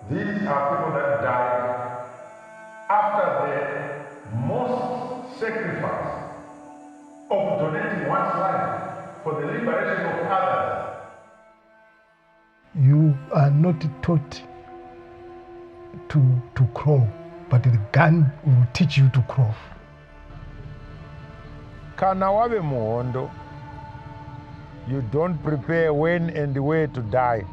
These are people that died after the most sacrifice of donating one's life for the liberation of others. You are not taught to crawl, but the gun will teach you to crawl. Kana wave muhondo, you don't prepare when and where to die.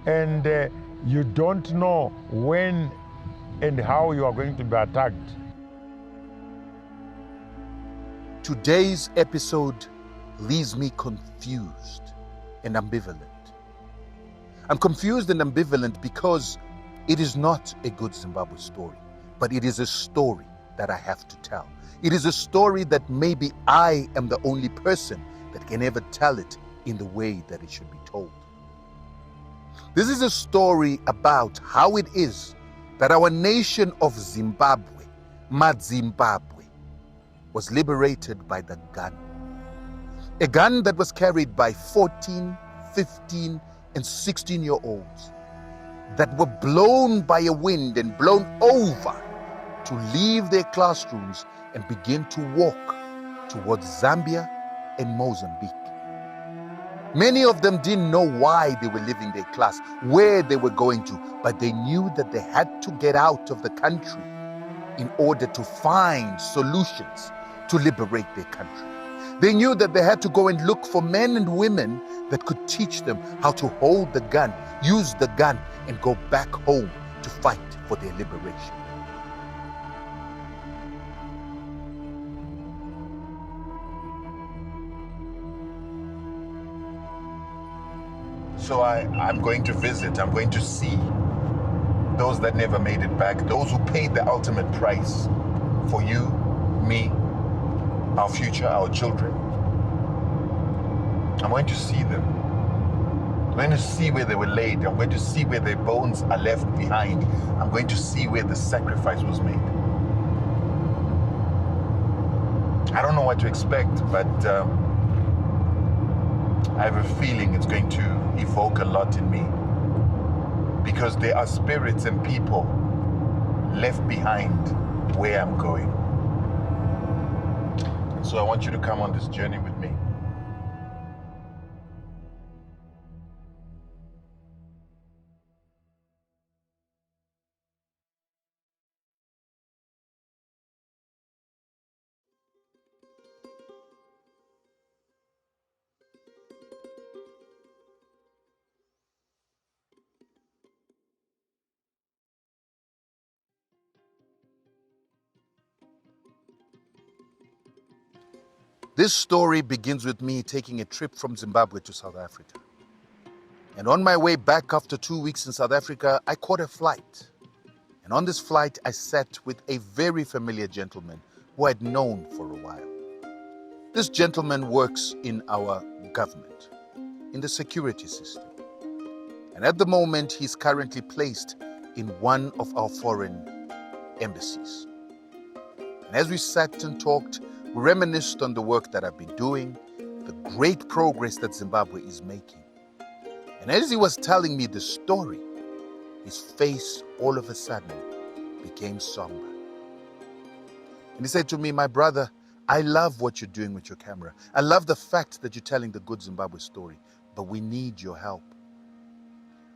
And you don't know when and how you are going to be attacked. Today's episode leaves me confused and ambivalent. I'm confused and ambivalent because it is not a good Zimbabwe story, but it is a story that I have to tell. It is a story that maybe I am the only person that can ever tell it in the way that it should be told. This is a story about how it is that our nation of Zimbabwe, Zimbabwe, was liberated by the gun. A gun that was carried by 14, 15, and 16-year-olds that were blown by a wind and blown over to leave their classrooms and begin to walk towards Zambia and Mozambique. Many of them didn't know why they were leaving their class, where they were going to, but they knew that they had to get out of the country in order to find solutions to liberate their country. They knew that they had to go and look for men and women that could teach them how to hold the gun, use the gun, and go back home to fight for their liberation. So I'm going to visit, I'm going to see those that never made it back, those who paid the ultimate price for you, me, our future, our children. I'm going to see them. I'm going to see where they were laid. I'm going to see where their bones are left behind. I'm going to see where the sacrifice was made. I don't know what to expect, but I have a feeling it's going to evoke a lot in me, because there are spirits and people left behind where I'm going. And so I want you to come on this journey with me. This story begins with me taking a trip from Zimbabwe to South Africa. And on my way back after 2 weeks in South Africa, I caught a flight. And on this flight, I sat with a very familiar gentleman who I'd known for a while. This gentleman works in our government, in the security system. And at the moment, he's currently placed in one of our foreign embassies. And as we sat and talked, we reminisced on the work that I've been doing, the great progress that Zimbabwe is making. And as he was telling me the story, his face all of a sudden became somber. And he said to me, "My brother, I love what you're doing with your camera. I love the fact that you're telling the good Zimbabwe story, but we need your help.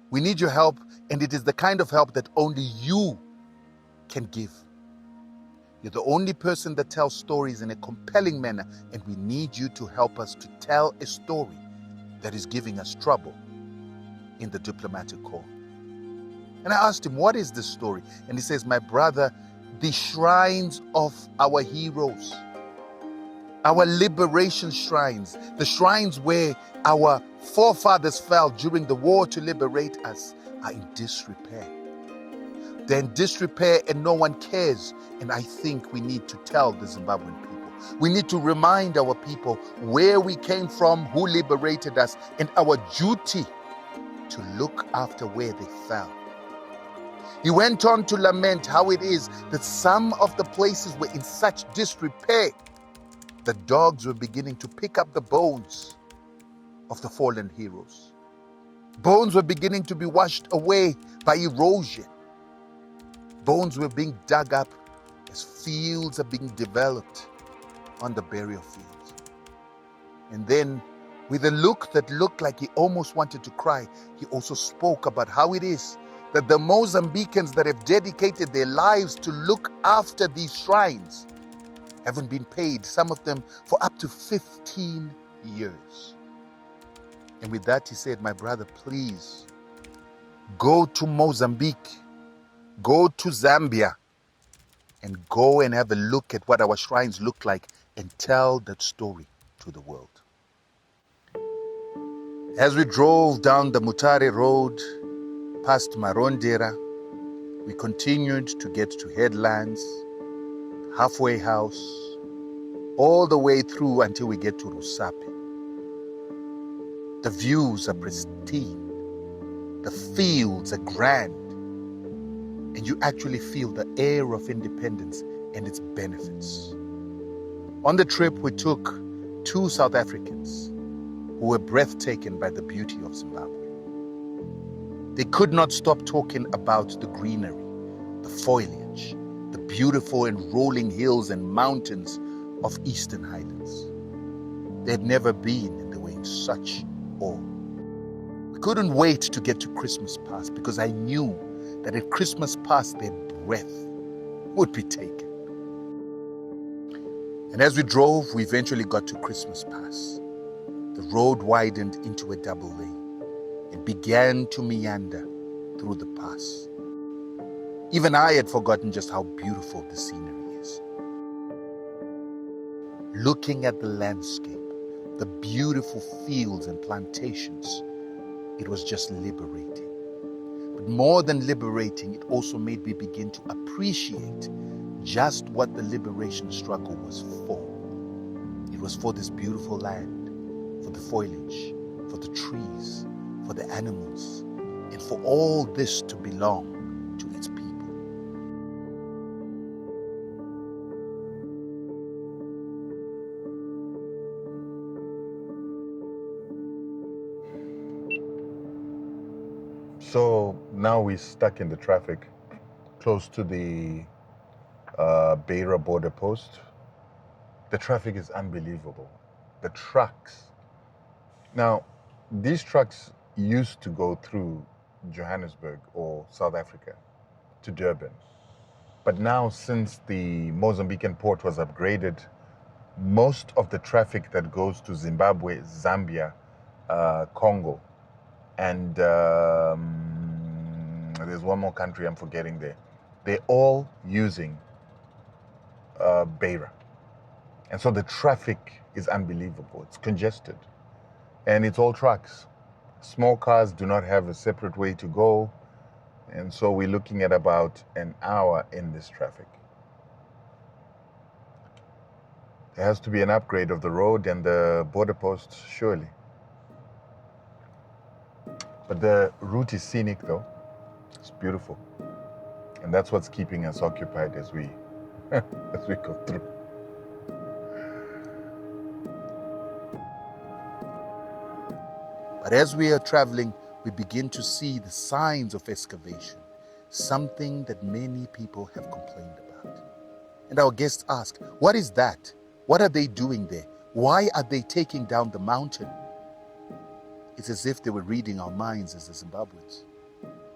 We need your help, and it is the kind of help that only you can give. You're the only person that tells stories in a compelling manner, and we need you to help us to tell a story that is giving us trouble in the diplomatic corps." And I asked him, "What is this story?" And he says, "My brother, the shrines of our heroes, our liberation shrines, the shrines where our forefathers fell during the war to liberate us, are in disrepair. They're in disrepair and no one cares. And I think we need to tell the Zimbabwean people. We need to remind our people where we came from, who liberated us, and our duty to look after where they fell." He went on to lament how it is that some of the places were in such disrepair that dogs were beginning to pick up the bones of the fallen heroes. Bones were beginning to be washed away by erosion. Bones were being dug up as fields are being developed on the burial fields. And then, with a look that looked like he almost wanted to cry, he also spoke about how it is that the Mozambicans that have dedicated their lives to look after these shrines haven't been paid, some of them for up to 15 years. And with that he said, my brother, please go to Mozambique, go to Zambia, and go and have a look at what our shrines look like and tell that story to the world. As we drove down the Mutare Road, past Marondera, we continued to get to Headlands, Halfway House, all the way through until we get to Rusape. The views are pristine, the fields are grand, and you actually feel the air of independence and its benefits. On the trip, we took 2 South Africans who were breathtaken by the beauty of Zimbabwe. They could not stop talking about the greenery, the foliage, the beautiful and rolling hills and mountains of Eastern Highlands. They had never been and they were in such awe. We couldn't wait to get to Christmas Pass because I knew that at Christmas Pass their breath would be taken. And as we drove, we eventually got to Christmas Pass. The road widened into a double lane and began to meander through the pass. Even I had forgotten just how beautiful the scenery is. Looking at the landscape, the beautiful fields and plantations, it was just liberating. But more than liberating, it also made me begin to appreciate just what the liberation struggle was for. It was for this beautiful land, for the foliage, for the trees, for the animals, and for all this to belong to its people. So now we're stuck in the traffic close to the Beira border post. The traffic is unbelievable. The trucks. Now, these trucks used to go through Johannesburg or South Africa to Durban. But now, since the Mozambican port was upgraded, most of the traffic that goes to Zimbabwe, Zambia, Congo, and there's one more country I'm forgetting there. They're all using Beira. And so the traffic is unbelievable. It's congested. And it's all trucks. Small cars do not have a separate way to go. And so we're looking at about an hour in this traffic. There has to be an upgrade of the road and the border post, surely. But the route is scenic, though. It's beautiful. And that's what's keeping us occupied as we go through. But as we are traveling, we begin to see the signs of excavation, something that many people have complained about. And our guests ask, what is that? What are they doing there? Why are they taking down the mountain? It's as if they were reading our minds as the Zimbabweans.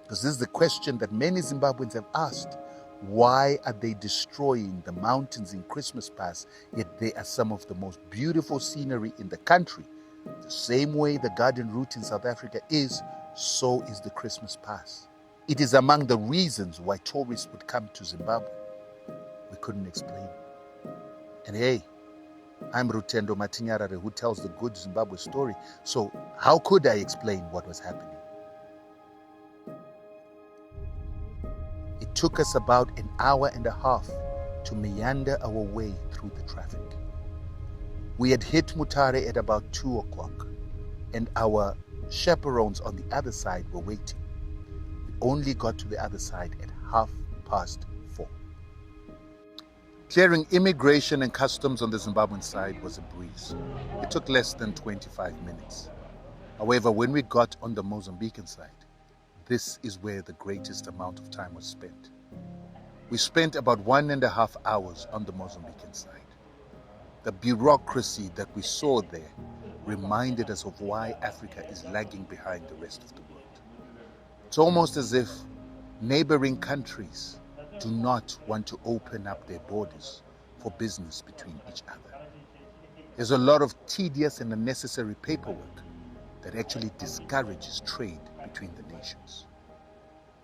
Because this is the question that many Zimbabweans have asked. Why are they destroying the mountains in Christmas Pass, yet they are some of the most beautiful scenery in the country? The same way the garden route in South Africa is, so is the Christmas Pass. It is among the reasons why tourists would come to Zimbabwe. We couldn't explain. And hey, I'm Rutendo Matinyarare, who tells the good Zimbabwe story. So how could I explain what was happening? It took us about an hour and a half to meander our way through the traffic. We had hit Mutare at about 2 o'clock, and our chaperones on the other side were waiting. We only got to the other side at 4:30. Clearing immigration and customs on the Zimbabwean side was a breeze. It took less than 25 minutes. However, when we got on the Mozambican side, this is where the greatest amount of time was spent. We spent about 1.5 hours on the Mozambican side. The bureaucracy that we saw there reminded us of why Africa is lagging behind the rest of the world. It's almost as if neighboring countries do not want to open up their borders for business between each other. There's a lot of tedious and unnecessary paperwork that actually discourages trade between the nations.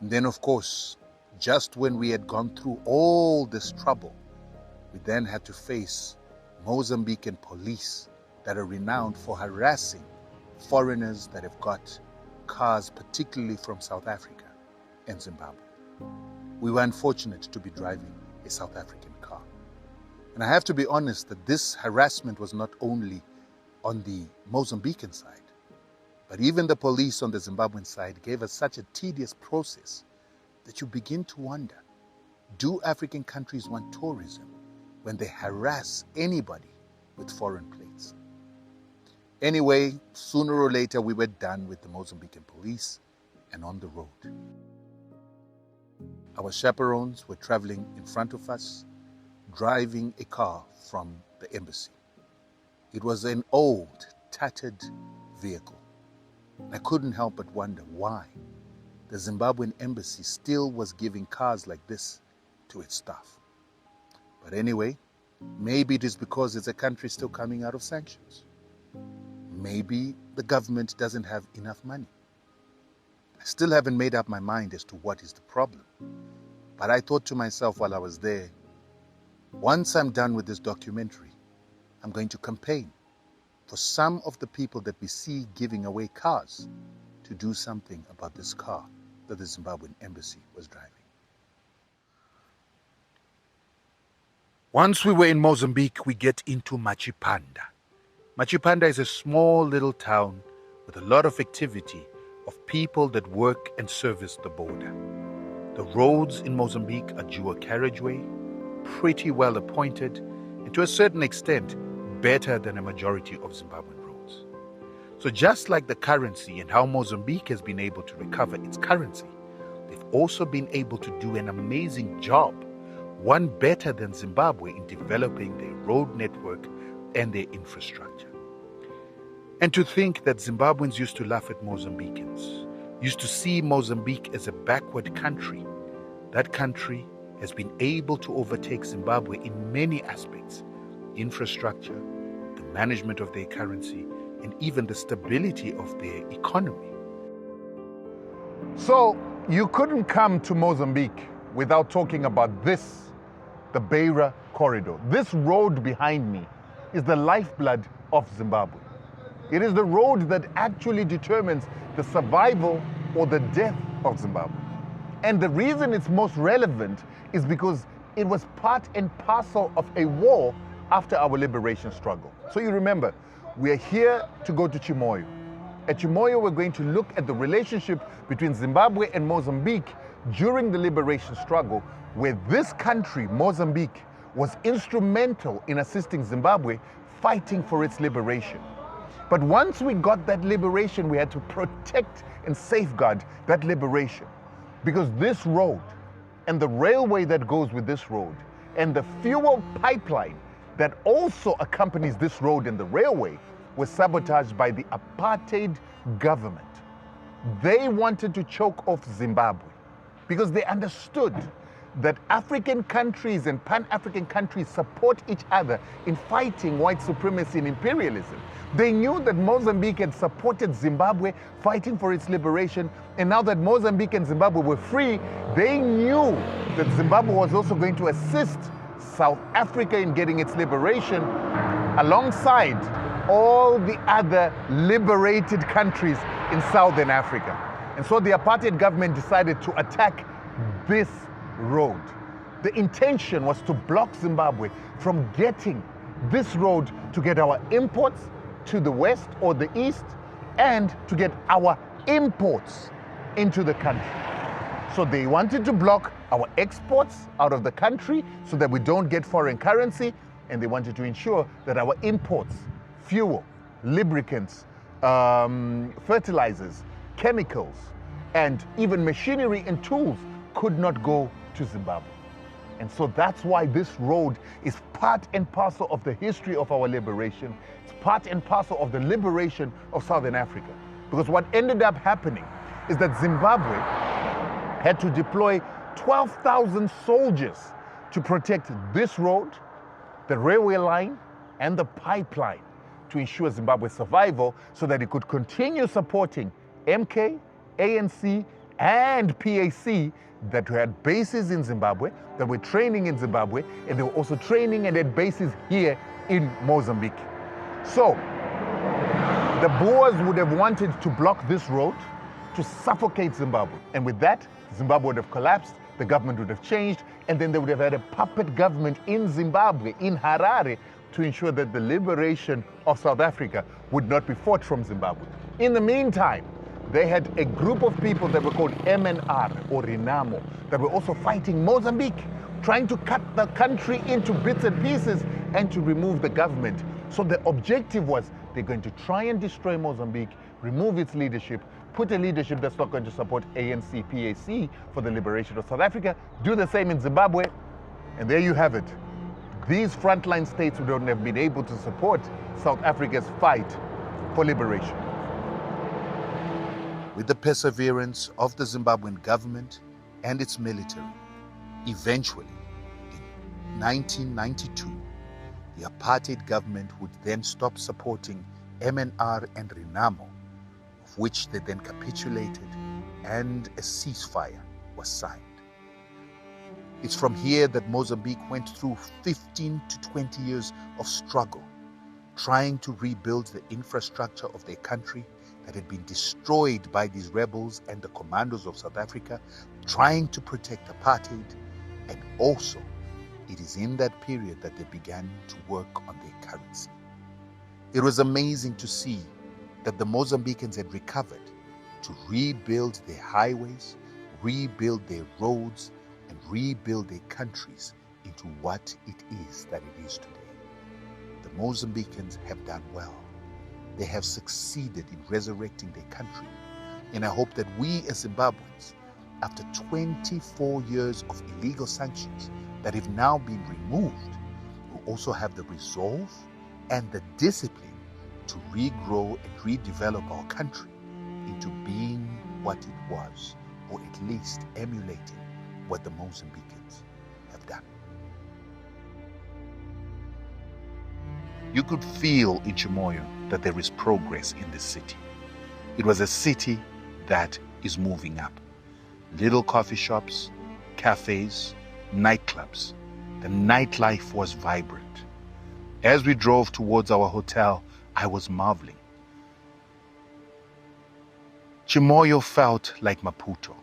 And then, of course, just when we had gone through all this trouble, we then had to face Mozambican police that are renowned for harassing foreigners that have got cars, particularly from South Africa and Zimbabwe. We were unfortunate to be driving a South African car. And I have to be honest that this harassment was not only on the Mozambican side, but even the police on the Zimbabwean side gave us such a tedious process that you begin to wonder, do African countries want tourism when they harass anybody with foreign plates? Anyway, sooner or later we were done with the Mozambican police and on the road. Our chaperones were traveling in front of us, driving a car from the embassy. It was an old, tattered vehicle. I couldn't help but wonder why the Zimbabwean embassy still was giving cars like this to its staff. But anyway, maybe it is because it's a country still coming out of sanctions. Maybe the government doesn't have enough money. I still haven't made up my mind as to what is the problem. But I thought to myself while I was there, once I'm done with this documentary, I'm going to campaign for some of the people that we see giving away cars to do something about this car that the Zimbabwean embassy was driving. Once we were in Mozambique, we get into Machipanda. Machipanda is a small little town with a lot of activity of people that work and service the border. The roads in Mozambique are dual carriageway, pretty well appointed, and to a certain extent, better than a majority of Zimbabwean roads. So just like the currency and how Mozambique has been able to recover its currency, they've also been able to do an amazing job, one better than Zimbabwe, in developing their road network and their infrastructure. And to think that Zimbabweans used to laugh at Mozambicans, used to see Mozambique as a backward country. That country has been able to overtake Zimbabwe in many aspects: infrastructure, the management of their currency, and even the stability of their economy. So you couldn't come to Mozambique without talking about this, the Beira Corridor. This road behind me is the lifeblood of Zimbabwe. It is the road that actually determines the survival or the death of Zimbabwe. And the reason it's most relevant is because it was part and parcel of a war after our liberation struggle. So you remember, we are here to go to Chimoio. At Chimoio, we're going to look at the relationship between Zimbabwe and Mozambique during the liberation struggle, where this country, Mozambique, was instrumental in assisting Zimbabwe fighting for its liberation. But once we got that liberation, we had to protect and safeguard that liberation, because this road and the railway that goes with this road and the fuel pipeline that also accompanies this road and the railway was sabotaged by the apartheid government. They wanted to choke off Zimbabwe because they understood that African countries and Pan-African countries support each other in fighting white supremacy and imperialism. They knew that Mozambique had supported Zimbabwe fighting for its liberation, and now that Mozambique and Zimbabwe were free, they knew that Zimbabwe was also going to assist South Africa in getting its liberation alongside all the other liberated countries in Southern Africa. And so the apartheid government decided to attack this road. The intention was to block Zimbabwe from getting this road to get our imports to the west or the east, and to get our imports into the country. So they wanted to block our exports out of the country so that we don't get foreign currency, and they wanted to ensure that our imports, fuel, lubricants, fertilizers, chemicals, and even machinery and tools could not go to Zimbabwe. And so that's why this road is part and parcel of the history of our liberation. It's part and parcel of the liberation of Southern Africa. Because what ended up happening is that Zimbabwe had to deploy 12,000 soldiers to protect this road, the railway line, and the pipeline to ensure Zimbabwe's survival so that it could continue supporting MK, ANC, and PAC that had bases in Zimbabwe, that were training in Zimbabwe, and they were also training and had bases here in Mozambique. So, the Boers would have wanted to block this road to suffocate Zimbabwe. And with that, Zimbabwe would have collapsed, the government would have changed, and then they would have had a puppet government in Zimbabwe, in Harare, to ensure that the liberation of South Africa would not be fought from Zimbabwe. In the meantime, they had a group of people that were called MNR or Renamo that were also fighting Mozambique, trying to cut the country into bits and pieces and to remove the government. So the objective was they're going to try and destroy Mozambique, remove its leadership, put a leadership that's not going to support ANC, PAC for the liberation of South Africa, do the same in Zimbabwe, and there you have it. These frontline states would not have been able to support South Africa's fight for liberation. With the perseverance of the Zimbabwean government and its military, eventually, in 1992, the apartheid government would then stop supporting MNR and Renamo, of which they then capitulated, and a ceasefire was signed. It's from here that Mozambique went through 15 to 20 years of struggle, trying to rebuild the infrastructure of their country that had been destroyed by these rebels and the commandos of South Africa, trying to protect apartheid. And also, it is in that period that they began to work on their currency. It was amazing to see that the Mozambicans had recovered to rebuild their highways, rebuild their roads, and rebuild their countries into what it is that it is today. The Mozambicans have done well. They have succeeded in resurrecting their country. And I hope that we as Zimbabweans, after 24 years of illegal sanctions that have now been removed, will also have the resolve and the discipline to regrow and redevelop our country into being what it was, or at least emulating what the Mozambicans have done. You could feel in Chimoio that there is progress in this city. It was a city that is moving up. Little coffee shops, cafes, nightclubs. The nightlife was vibrant. As we drove towards our hotel, I was marveling. Chimoio felt like Maputo.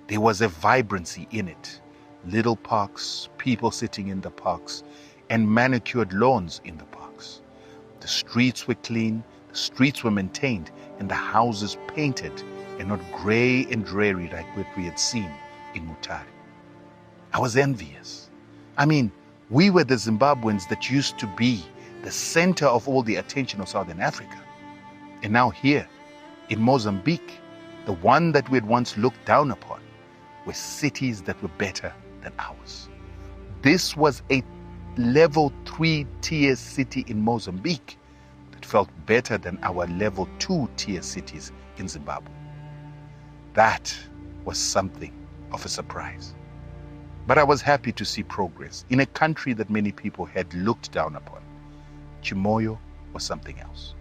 There was a vibrancy in it. Little parks, people sitting in the parks, and manicured lawns in the parks. The streets were clean, the streets were maintained, and the houses painted and not grey and dreary like what we had seen in Mutare. I was envious. I mean, we were the Zimbabweans that used to be the center of all the attention of Southern Africa. And now here, in Mozambique, the one that we had once looked down upon, were cities that were better than ours. This was a level 3 tier city in Mozambique that felt better than our level 2 tier cities in Zimbabwe. That was something of a surprise. But I was happy to see progress in a country that many people had looked down upon. Chimoio was something else.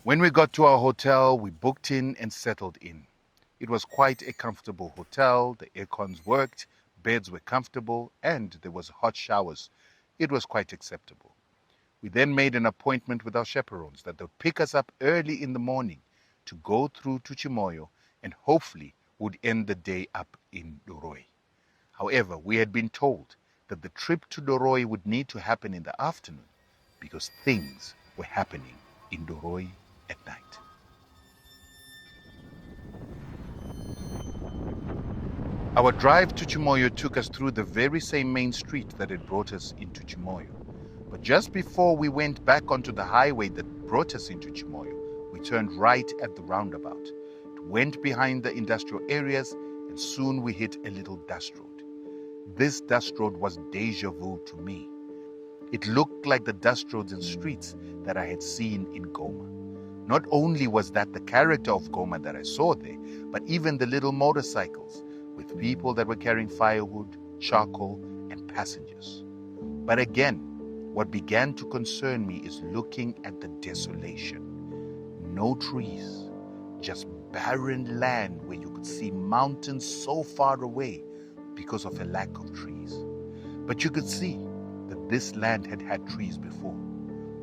When we got to our hotel, we booked in and settled in. It was quite a comfortable hotel. The aircons worked, beds were comfortable, and there was hot showers. It was quite acceptable. We then made an appointment with our chaperones that they'd pick us up early in the morning to go through to Chimoio and hopefully would end the day up in Duroi. However, we had been told that the trip to Doroi would need to happen in the afternoon because things were happening in Doroi at night. Our drive to Chimoio took us through the very same main street that had brought us into Chimoio. But just before we went back onto the highway that brought us into Chimoio, we turned right at the roundabout. It went behind the industrial areas, and soon we hit a little dust road. This dust road was deja vu to me. It looked like the dust roads and streets that I had seen in Goma. Not only was that the character of Goma that I saw there, but even the little motorcycles with people that were carrying firewood, charcoal, and passengers. But again, what began to concern me is looking at the desolation. No trees, just barren land where you could see mountains so far away because of a lack of trees. But you could see that this land had had trees before.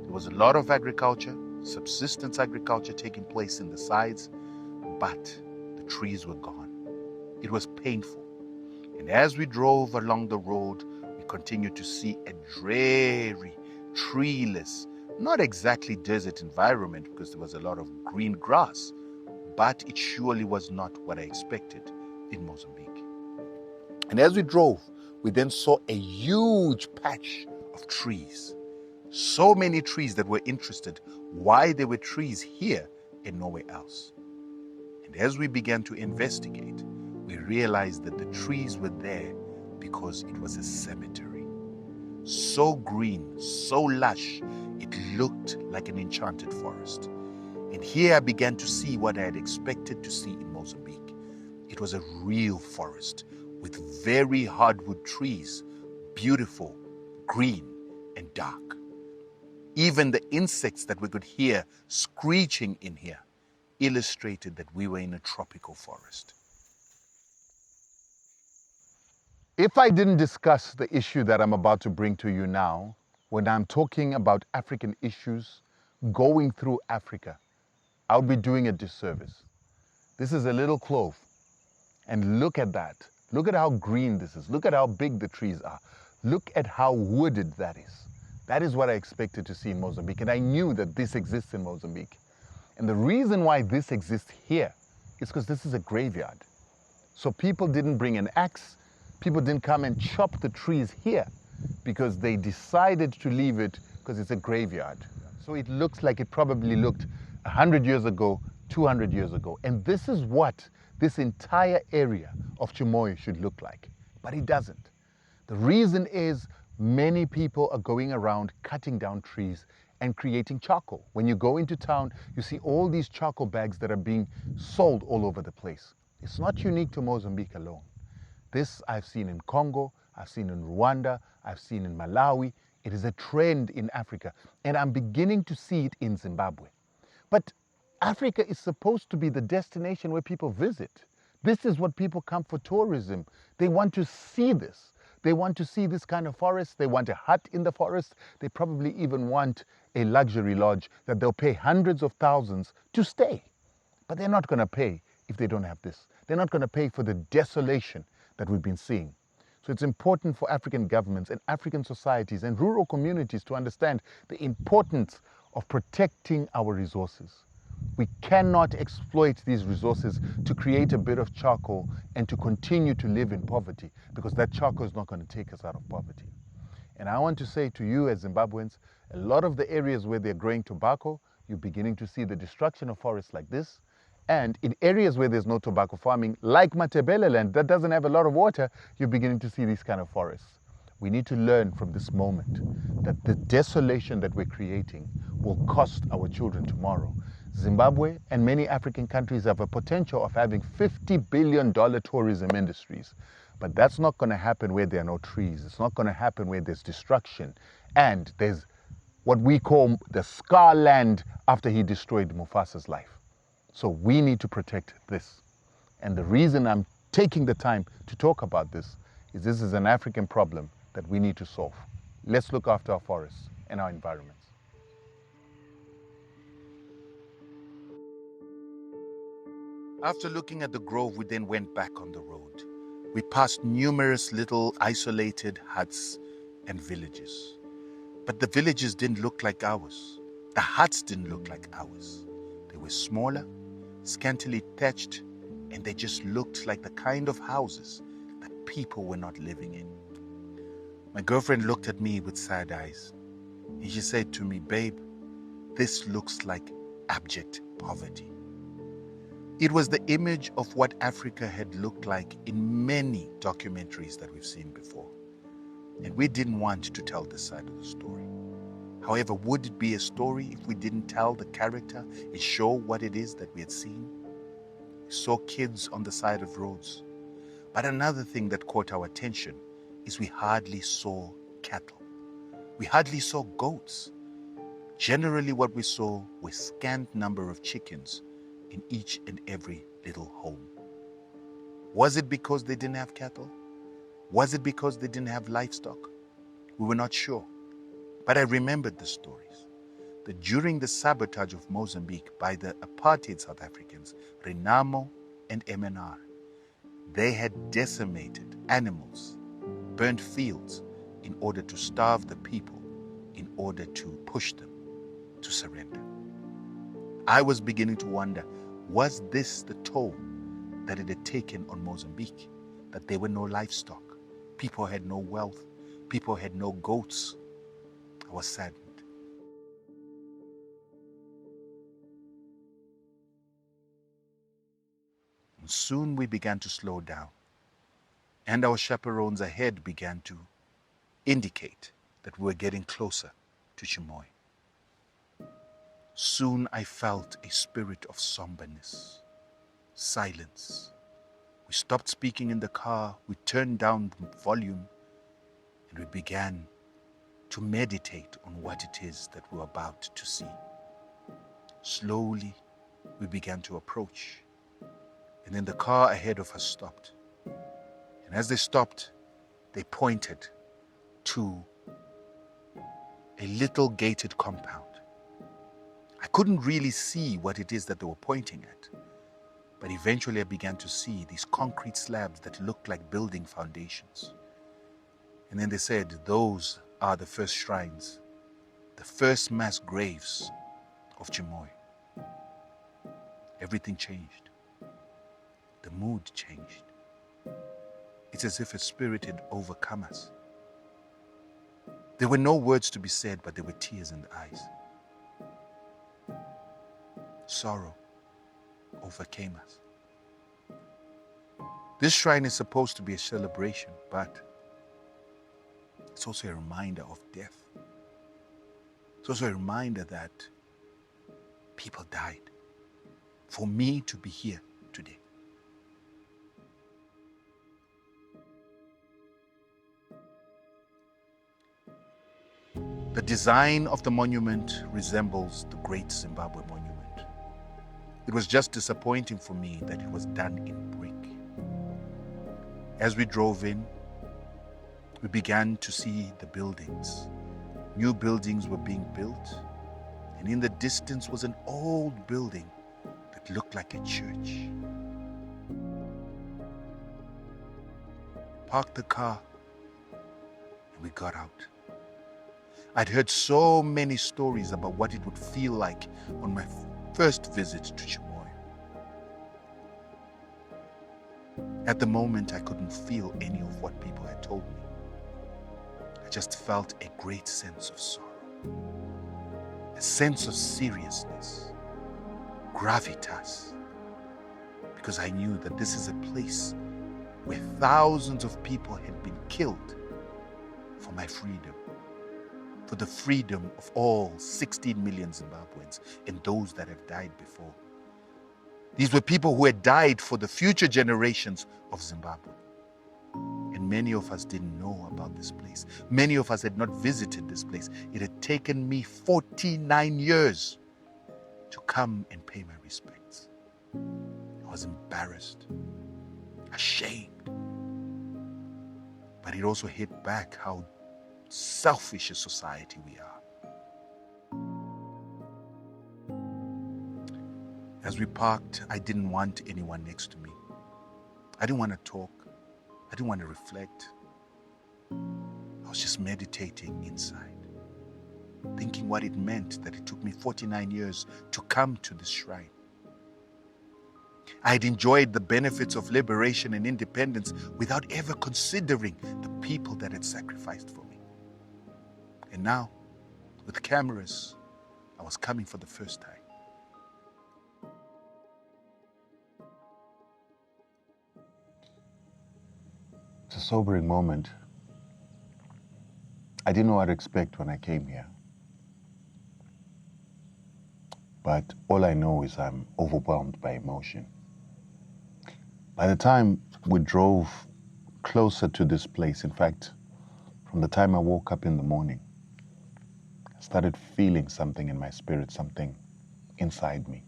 There was a lot of agriculture, subsistence agriculture taking place in the sides, but the trees were gone. It was painful. And as we drove along the road, we continued to see a dreary, treeless, not exactly desert environment because there was a lot of green grass, but it surely was not what I expected in Mozambique. And as we drove, we then saw a huge patch of trees. So many trees that were interested why there were trees here and nowhere else. And as we began to investigate, we realized that the trees were there because it was a cemetery. So green, so lush, it looked like an enchanted forest. And here I began to see what I had expected to see in Mozambique. It was a real forest with very hardwood trees, beautiful, green, and dark. Even the insects that we could hear screeching in here illustrated that we were in a tropical forest. If I didn't discuss the issue that I'm about to bring to you now, when I'm talking about African issues going through Africa, I'll be doing a disservice. This is a little clove, and look at that. Look at how green this is. Look at how big the trees are. Look at how wooded that is. That is what I expected to see in Mozambique, and I knew that this exists in Mozambique. And the reason why this exists here is because this is a graveyard. So people didn't bring an axe. People didn't come and chop the trees here because they decided to leave it because it's a graveyard. So it looks like it probably looked 100 years ago, 200 years ago. And this is what this entire area of Chimoio should look like. But it doesn't. The reason is many people are going around cutting down trees and creating charcoal. When you go into town, you see all these charcoal bags that are being sold all over the place. It's not unique to Mozambique alone. This I've seen in Congo, I've seen in Rwanda, I've seen in Malawi. It is a trend in Africa, and I'm beginning to see it in Zimbabwe. But Africa is supposed to be the destination where people visit. This is what people come for tourism. They want to see this. They want to see this kind of forest. They want a hut in the forest. They probably even want a luxury lodge that they'll pay hundreds of thousands to stay. But they're not going to pay if they don't have this. They're not going to pay for the desolation that we've been seeing. So it's important for African governments and African societies and rural communities to understand the importance of protecting our resources. We cannot exploit these resources to create a bit of charcoal and to continue to live in poverty, because that charcoal is not going to take us out of poverty. And I want to say to you as Zimbabweans, a lot of the areas where they're growing tobacco, you're beginning to see the destruction of forests like this. And in areas where there's no tobacco farming, like Matebele land, that doesn't have a lot of water, you're beginning to see these kind of forests. We need to learn from this moment that the desolation that we're creating will cost our children tomorrow. Zimbabwe and many African countries have a potential of having $50 billion tourism industries. But that's not going to happen where there are no trees. It's not going to happen where there's destruction. And there's what we call the scar land after he destroyed Mufasa's life. So we need to protect this. And the reason I'm taking the time to talk about this is an African problem that we need to solve. Let's look after our forests and our environments. After looking at the grove, we then went back on the road. We passed numerous little isolated huts and villages. But the villages didn't look like ours. The huts didn't look like ours. They were smaller, scantily thatched, and they just looked like the kind of houses that people were not living in. My girlfriend looked at me with sad eyes, and she said to me, "Babe, this looks like abject poverty." It was the image of what Africa had looked like in many documentaries that we've seen before. And we didn't want to tell this side of the story. However, would it be a story if we didn't tell the character and show what it is that we had seen? We saw kids on the side of roads. But another thing that caught our attention is we hardly saw cattle. We hardly saw goats. Generally, what we saw was scant number of chickens in each and every little home. Was it because they didn't have cattle? Was it because they didn't have livestock? We were not sure. But I remembered the stories that during the sabotage of Mozambique by the apartheid South Africans, Renamo and MNR, they had decimated animals, burnt fields in order to starve the people, in order to push them to surrender. I was beginning to wonder, was this the toll that it had taken on Mozambique? That there were no livestock, people had no wealth, people had no goats. I was saddened. And soon we began to slow down, and our chaperones ahead began to indicate that we were getting closer to Chimoio. Soon I felt a spirit of somberness, silence. We stopped speaking in the car, we turned down the volume, and we began to meditate on what it is that we were about to see. Slowly, we began to approach, and then the car ahead of us stopped. And as they stopped, they pointed to a little gated compound. I couldn't really see what it is that they were pointing at, but eventually I began to see these concrete slabs that looked like building foundations. And then they said, those are the first shrines, the first mass graves of Chimoio. Everything changed. The mood changed. It's as if a spirit had overcome us. There were no words to be said, but there were tears in the eyes. Sorrow overcame us. This shrine is supposed to be a celebration, but it's also a reminder of death. It's also a reminder that people died for me to be here today. The design of the monument resembles the Great Zimbabwe Monument. It was just disappointing for me that it was done in brick. As we drove in, we began to see the buildings. New buildings were being built, and in the distance was an old building that looked like a church. Parked the car, and we got out. I'd heard so many stories about what it would feel like on my first visit to Chimoio. At the moment, I couldn't feel any of what people had told me. I just felt a great sense of sorrow, a sense of seriousness, gravitas, because I knew that this is a place where thousands of people had been killed for my freedom, for the freedom of all 16 million Zimbabweans and those that have died before. These were people who had died for the future generations of Zimbabwe. And many of us didn't know about this place. Many of us had not visited this place. It had taken me 49 years to come and pay my respects. I was embarrassed, ashamed. But it also hit back how selfish a society we are. As we parked, I didn't want anyone next to me. I didn't want to talk. I didn't want to reflect. I was just meditating inside, thinking what it meant that it took me 49 years to come to this shrine. I had enjoyed the benefits of liberation and independence without ever considering the people that had sacrificed for me. And now, with cameras, I was coming for the first time. It's a sobering moment. I didn't know what to expect when I came here. But all I know is I'm overwhelmed by emotion. By the time we drove closer to this place, in fact, from the time I woke up in the morning, I started feeling something in my spirit, something inside me.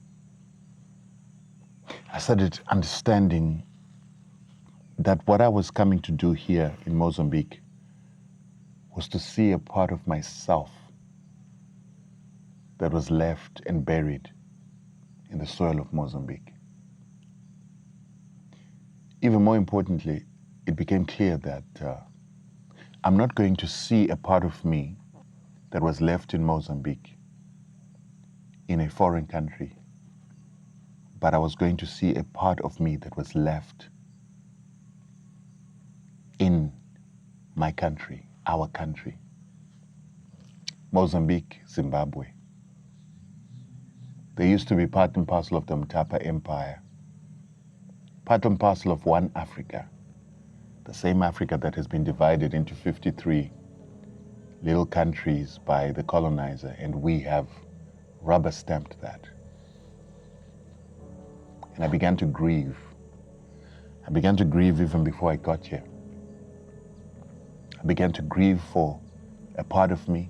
I started understanding that what I was coming to do here in Mozambique was to see a part of myself that was left and buried in the soil of Mozambique. Even more importantly, it became clear that I'm not going to see a part of me that was left in Mozambique in a foreign country, but I was going to see a part of me that was left in my country, our country, Mozambique, Zimbabwe. They used to be part and parcel of the Mtapa Empire, part and parcel of one Africa, the same Africa that has been divided into 53 little countries by the colonizer, and we have rubber-stamped that. And I began to grieve. I began to grieve even before I got here. I began to grieve for a part of me,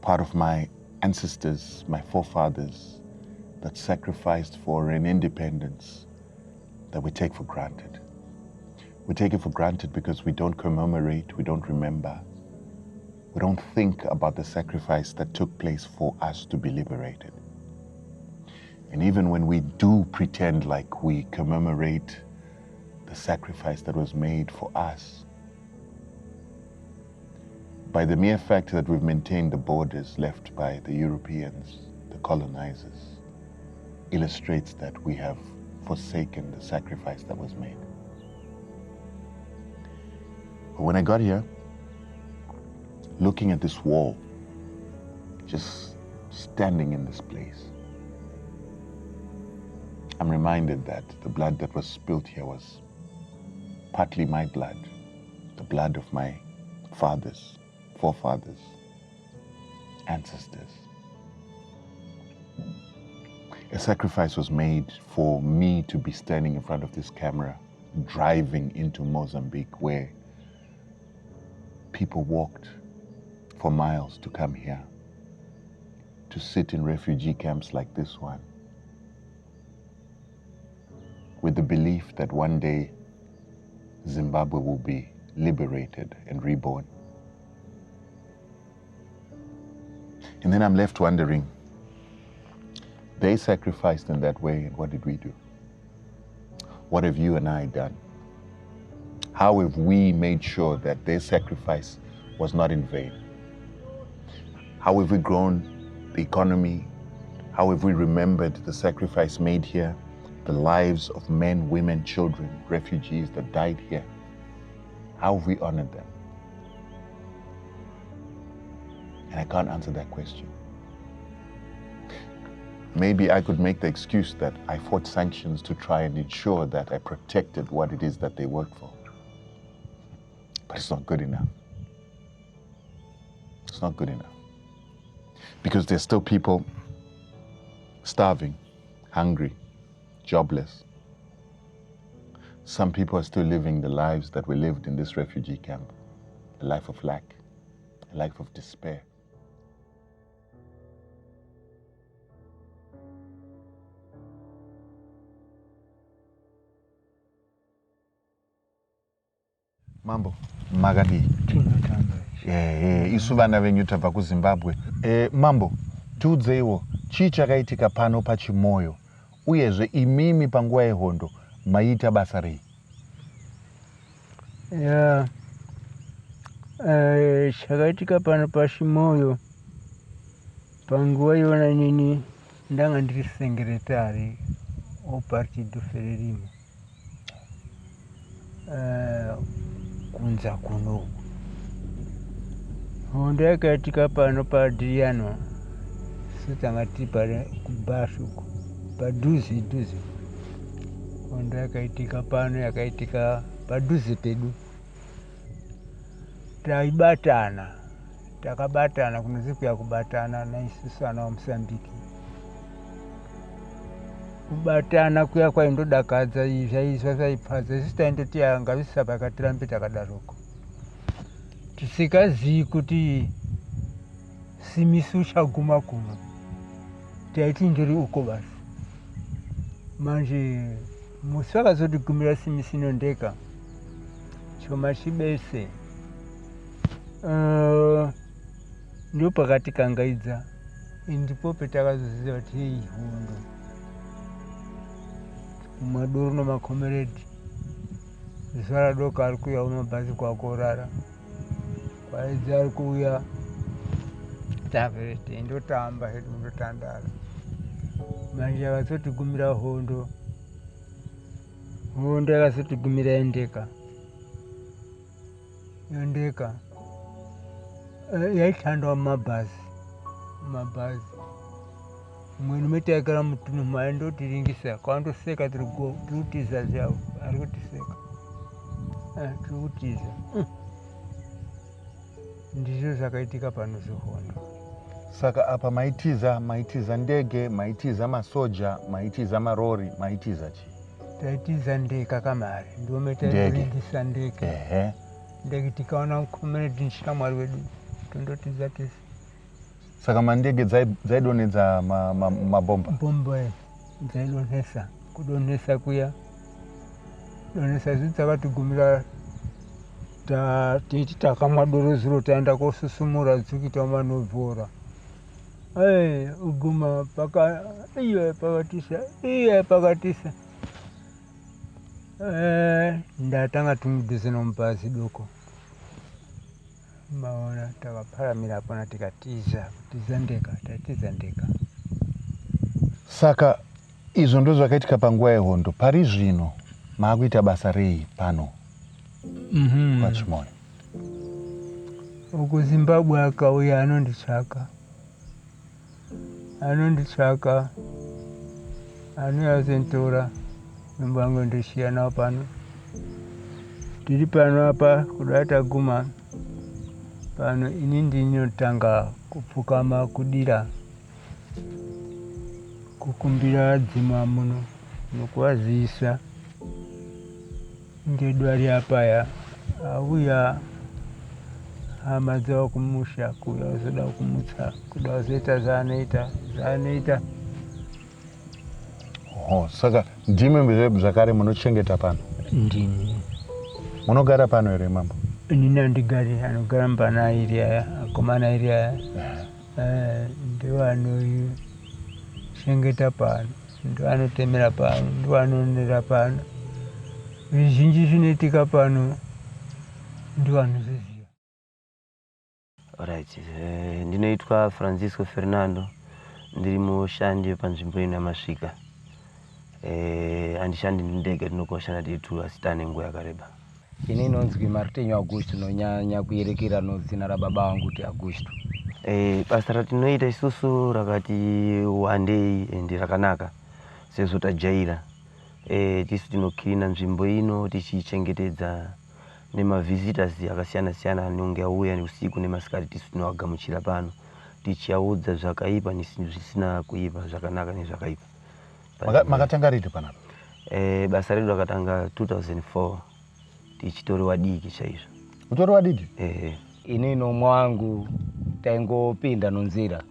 part of my ancestors, my forefathers, that sacrificed for an independence that we take for granted. We take it for granted because we don't commemorate, we don't remember, we don't think about the sacrifice that took place for us to be liberated. And even when we do pretend like we commemorate the sacrifice that was made for us, by the mere fact that we've maintained the borders left by the Europeans, the colonizers, illustrates that we have forsaken the sacrifice that was made. But when I got here, looking at this wall, just standing in this place, I'm reminded that the blood that was spilled here was partly my blood, the blood of my fathers, forefathers, ancestors. A sacrifice was made for me to be standing in front of this camera, driving into Mozambique, where people walked for miles to come here, to sit in refugee camps like this one, with the belief that one day Zimbabwe will be liberated and reborn. And then I'm left wondering, they sacrificed in that way, and what did we do? What have you and I done? How have we made sure that their sacrifice was not in vain? How have we grown the economy? How have we remembered the sacrifice made here, the lives of men, women, children, refugees that died here? How have we honored them? And I can't answer that question. Maybe I could make the excuse that I fought sanctions to try and ensure that I protected what it is that they worked for. But it's not good enough. It's not good enough. Because there's still people starving, hungry, jobless. Some people are still living the lives that we lived in this refugee camp, a life of lack, a life of despair. Mambo, Magadi. Isu vana venyu tabva kuZimbabwe. Mambo, tiudzeiwo chii chakaitika pano pa Chimoio, uyezve imimi panguva yehondo maita basa rei? ya chakaitika pano pa Chimoio panguva iyona nini ndanga ndiri sengeretari opartido Frelimo kunza kuno hondo yakaitika pano paDriano sotanga tiri pari kubashuku padhuze hondo yakaitika pano yakaitika padhuze pedu takabatana kunozi kuya kubatana naisusu ana waMozambique kubatana kuya kwaindodakadza zvaizwa zvaipfadza isusu taindoti ngavisa pakatirambe takadaroko tisikazii kuti simisi uchaguma kuno taiti ndiri uko basi manje musi vakazotigumira simisi inondeka choma chibese ndo pakatikangaidza ndipo petakazoziva kuti hei hondo kumadoro nemakomeredi zuva radoka ari kuuya mabhazi kwakorara kwaidzi ari kuuya taverete indotamba hedu ndotandara manje akazotigumira hondo yakazotigumira yondeka yaishandwa mumabhazi mumweni metaigara mutunhu maindotiringisa kwandoseka tiri kutiza zvavo ari kutiseka tiri kutiza ndizvo zvakaitika pano zvehondo. Saka apa maitiza ndege, maitiza masoja, maitiza marori, maitiza chi? Taitiza ndeka kamari ndio metairingisa ndeke ndege tikaona mukomeredi nshamwari wedu tondotiza tese. Saka mandege dzaidonedza mabomba? Bomba dzaidonesa kudonesa kuya donesa zidzakatigumira titi takamwa doro zuro taenda kosusumura dzikuita manovhora uguma pakatisa ndatanga tumudhuze nomubhazi doko maona takaparamira apana tikatiza ndeka. Saka izvo ndo zvakaitika panguva yehondo. Pari zvino maakuita basa rei pano pachimoyo? Uku Zimbabwe akauya anonditsvaka anoyazentora nyumba yangu ndishiya nawo pano tiri pano apa kudai taguma pano ini ndinotanga kupfukama kudira kukumbira dzima muno nokuvazivisa ngedwari apaya auya hama dzavo kumusha kuya uzoda kumutsa kuda uzoita zvaanoita. Saka ndimi zvakare munochengeta pano? Ndini. Munogara pano here mambo? Inini handigari, anogara mbana iri aya akomana iri aya ndiwo anochengeta pano, ndiwo anotemera pano, ndiwo anonera pano. Zvizhinji zvinoitika pano ndiwo anozviziva. Alright, ndinoitwa Francisco Fernando, ndiri mushandi panzvimbo ino yamasvika. Handishandi ndege ndinokoshana titu asitane nguva yakareba. Ini nonzwi Rutendo Augusto nonyanya kuyerekera nozina rababa wangu kuti Augusto. Basa ratinoita isusu rakati wandei ende rakanaka sezvo tajaira. Tisu tinokirina nzvimbo ino tichichengetedza nemavisitors akasiyana anonge auya usiku nemasikati tisu tinovagamuchira pano tichiaudza zvakaipa nezvisina kuipa, zvakanaka nezvakaipa. Makatanga riti panapa? Basa redu rakatanga 2004 tichitori wadiki chaizvo. Utori wadiki? Ini nomwe wangu taingopinda nonzira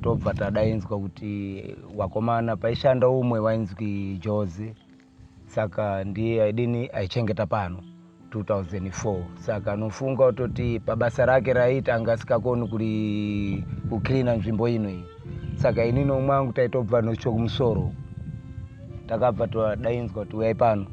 tobva tadainzwa kuti wakomana paishanda umwe wainzwi Jose, saka ndiye aidini aichengeta pano 2004. Saka nofunga utoti pabasa rake raita angasikakoni kuklina nzvimbo ino iyi. Saka ini nomwangu taitobva nochokumusoro takabva tadainzwa kuti uyai pano.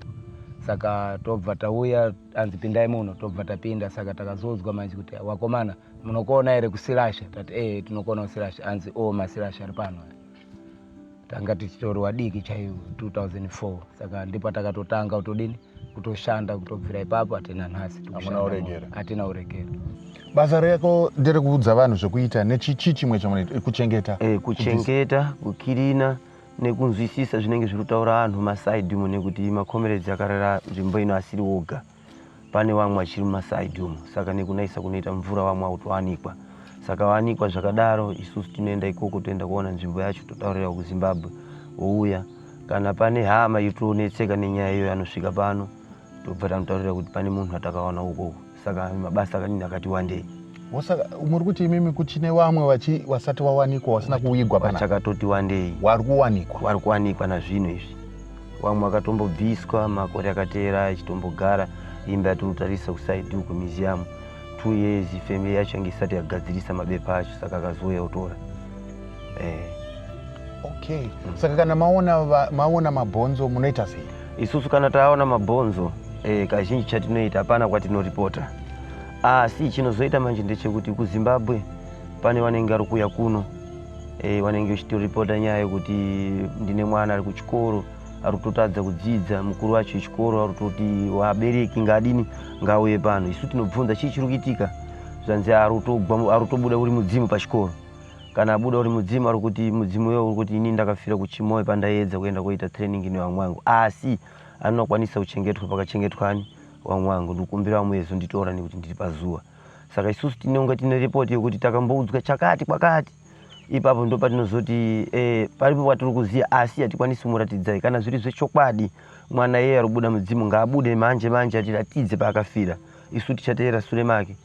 saka tobva tauya anzipindai muno tobva tapinda saka takazodzwa manje kuti wakomana munokona ere kusilasha tati tinokona kusilasha anzi masilasha ari pano tanga tichitori wadiki chaiwo 2004 saka ndipo takatotanga kutodini kutoshanda kutobvira ipapo atina nhasi atina uregero. Basa rako ndere kuudza vanhu zvekuita nechichi chimwe chamunoita kuchengeta kuchengeta kukirina nekunzwisisa zvinenge zviri kutaura anhu masaidi umo nekuti makomeredzi akarara nzvimbo ino asiri woga pane vamwe achiri mumasaidi umo saka nekunaisa kunoita mvura vamwe autowanikwa saka wanikwa zvakadaro isusu tinoenda ikoko toenda kuona nzvimbo yacho totaurira kuZimbabwe wouya kana pane hama itonetseka nenyaya iyo yanosvika pano tobva tautaurira kuti pane munhu atakaona ukoko saka mabasa akanini akati wandei. Muri kuti imimi kuchine vamwe wasati wawanikwa wasina kuigwa pana chakatoti wandei wari kuwanikwa nazvino izvi vamwe vakatombobviswa makore akateera achitombogara imba yatonotarisa kusaidi uko museum 2 years family yacho yange isati yagadzirisa mabepa acho saka akazouya otora. Okay. Saka kana maona mabhonzo munoita sei? Isusu kana taona mabhonzo kazhinji chatinoita hapana kwatinoripota asi chinozoita manje ndechekuti kuZimbabwe pane vanenge ari kuuya kuno vanenge vachitoripota nyaya yekuti ndine mwana ari kuchikoro ari kutotadza kudzidza mukuru wacho chikoro ari kutoti wabereki ngadini ngauye pano isu tinobvunza chii chiri kuitika zvanzi ari kutobuda uri mudzimu pachikoro kana abuda uri mudzimu ari kuti mudzimu uyo uri kuti ini ndakafira kuChimoio pandaedza kuenda koita training nevamwe vangu asi anokwanisa kuchengetwa pakachengetwani vamwe vangu ndikumbira vamwe vezonditora nekuti ndiri pazuva saka isusu tinonga tine ripoti yekuti takamboudzwa chakati kwakati ipapo ndo patinozoti paripo patiri kuziya asi hatikwanisi kumuratidzai kana zviri zvechokwadi mwana yeye ari kubuda mudzimu ngaabude manje atiratidze paakafira isu tichateera sure make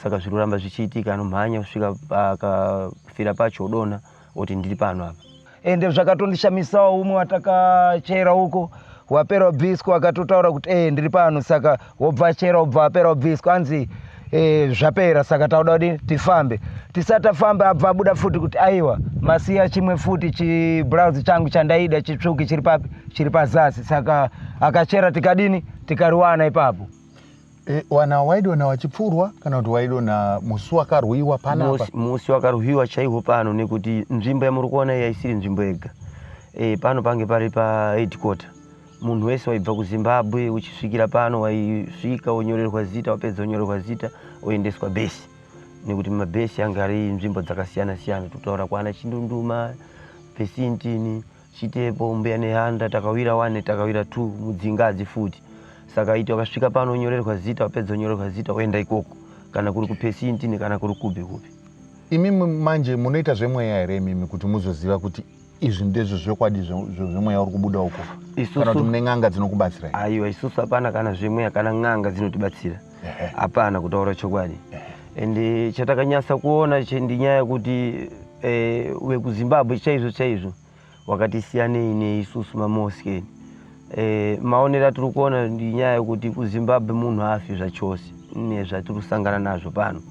saka zviri kuramba zvichiitika anomhanya kusvika paakafira pacho odona oti ndiri pano apa ende zvakatondishamisawo umwe watakachera uko wapera ubviswa akatotaura kuti ndiri pano saka wobva achera wobva apera ubviswa anzi zvapera saka tauda kuti tifambe tisati tafamba abva abuda futi kuti aiwa masiya chimwe futi chiblouse changu chandaida chitsvuki chiri papi chiri pazasi saka akachera tikadini tikariwana ipapo. Wana waidona wachipfurwa kana kuti waidona musi wakarwiwa panapa? Musi wakarwiwa chaiwo pano nekuti nzvimbo yamuri kuona iyi haisiri nzvimbo yega pano pange pari paheadquarter munhu wese waibva kuZimbabwe uchisvikira pano waisvika wonyorerwa zita wapedza wonyorerwa zita oendeswa besi nekuti mabhesi anga ari nzvimbo dzakasiyana siyana totaura kwana Chindunduma, Pesintini, Chitepo, Mbeya Nehanda, takawira 1 takawira 2 mudzingadzi futi saka iti wakasvika pano wonyorerwa zita wapedza wonyorerwa zita oenda ikoko kana kuri kuPesintini kana kuri kupi. Imimi manje munoita zvemweya here imimi kuti muzoziva kuti izvi ndezvo zvokwadi zvemweya uri kubuda uko kana kuti mune n'anga dzinokubatsirai? Aiwa isusu hapana kana zvemweya kana n'anga dzinotibatsira hapana kutaura chokwadi ende chatakanyasa kuona ndinyaya yekuti wekuZimbabwe chaizvo wakatisiyanei neisusu mamoskeni maonero atiri kuona ndinyaya yekuti kuZimbabwe munhu hafi zvachose nezvatiri kusangana nazvo pano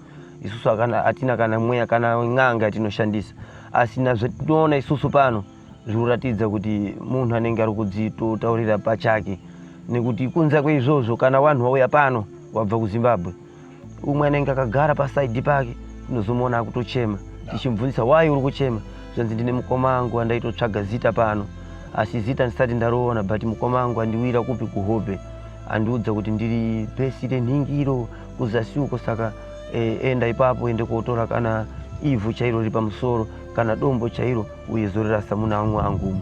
isusu hatina kana mweya kana n'anga yatinoshandisa asi nazvatinoona isusu pano zviri kuratidza kuti munhu anenge ari kudzitotaurira pachake nekuti kunze kweizvozvo kana vanhu vauya pano wabva kuZimbabwe umwe anenge akagara pasaidi pake tinozomuona akutochema tichimubvunzisa wai uri kuchema zvanzi ndine mukoma angu andaitotsvaga zita pano asi zita ndisati ndaroona but mukoma angu andiwira kupi kuhope andiudza kuti ndiri bhesi renhingiro kuzasi uko saka enda ipapo ende kotora kana ivhu chairo riri pamusoro kana dombo chairo uyezorera samuna vamwe vangu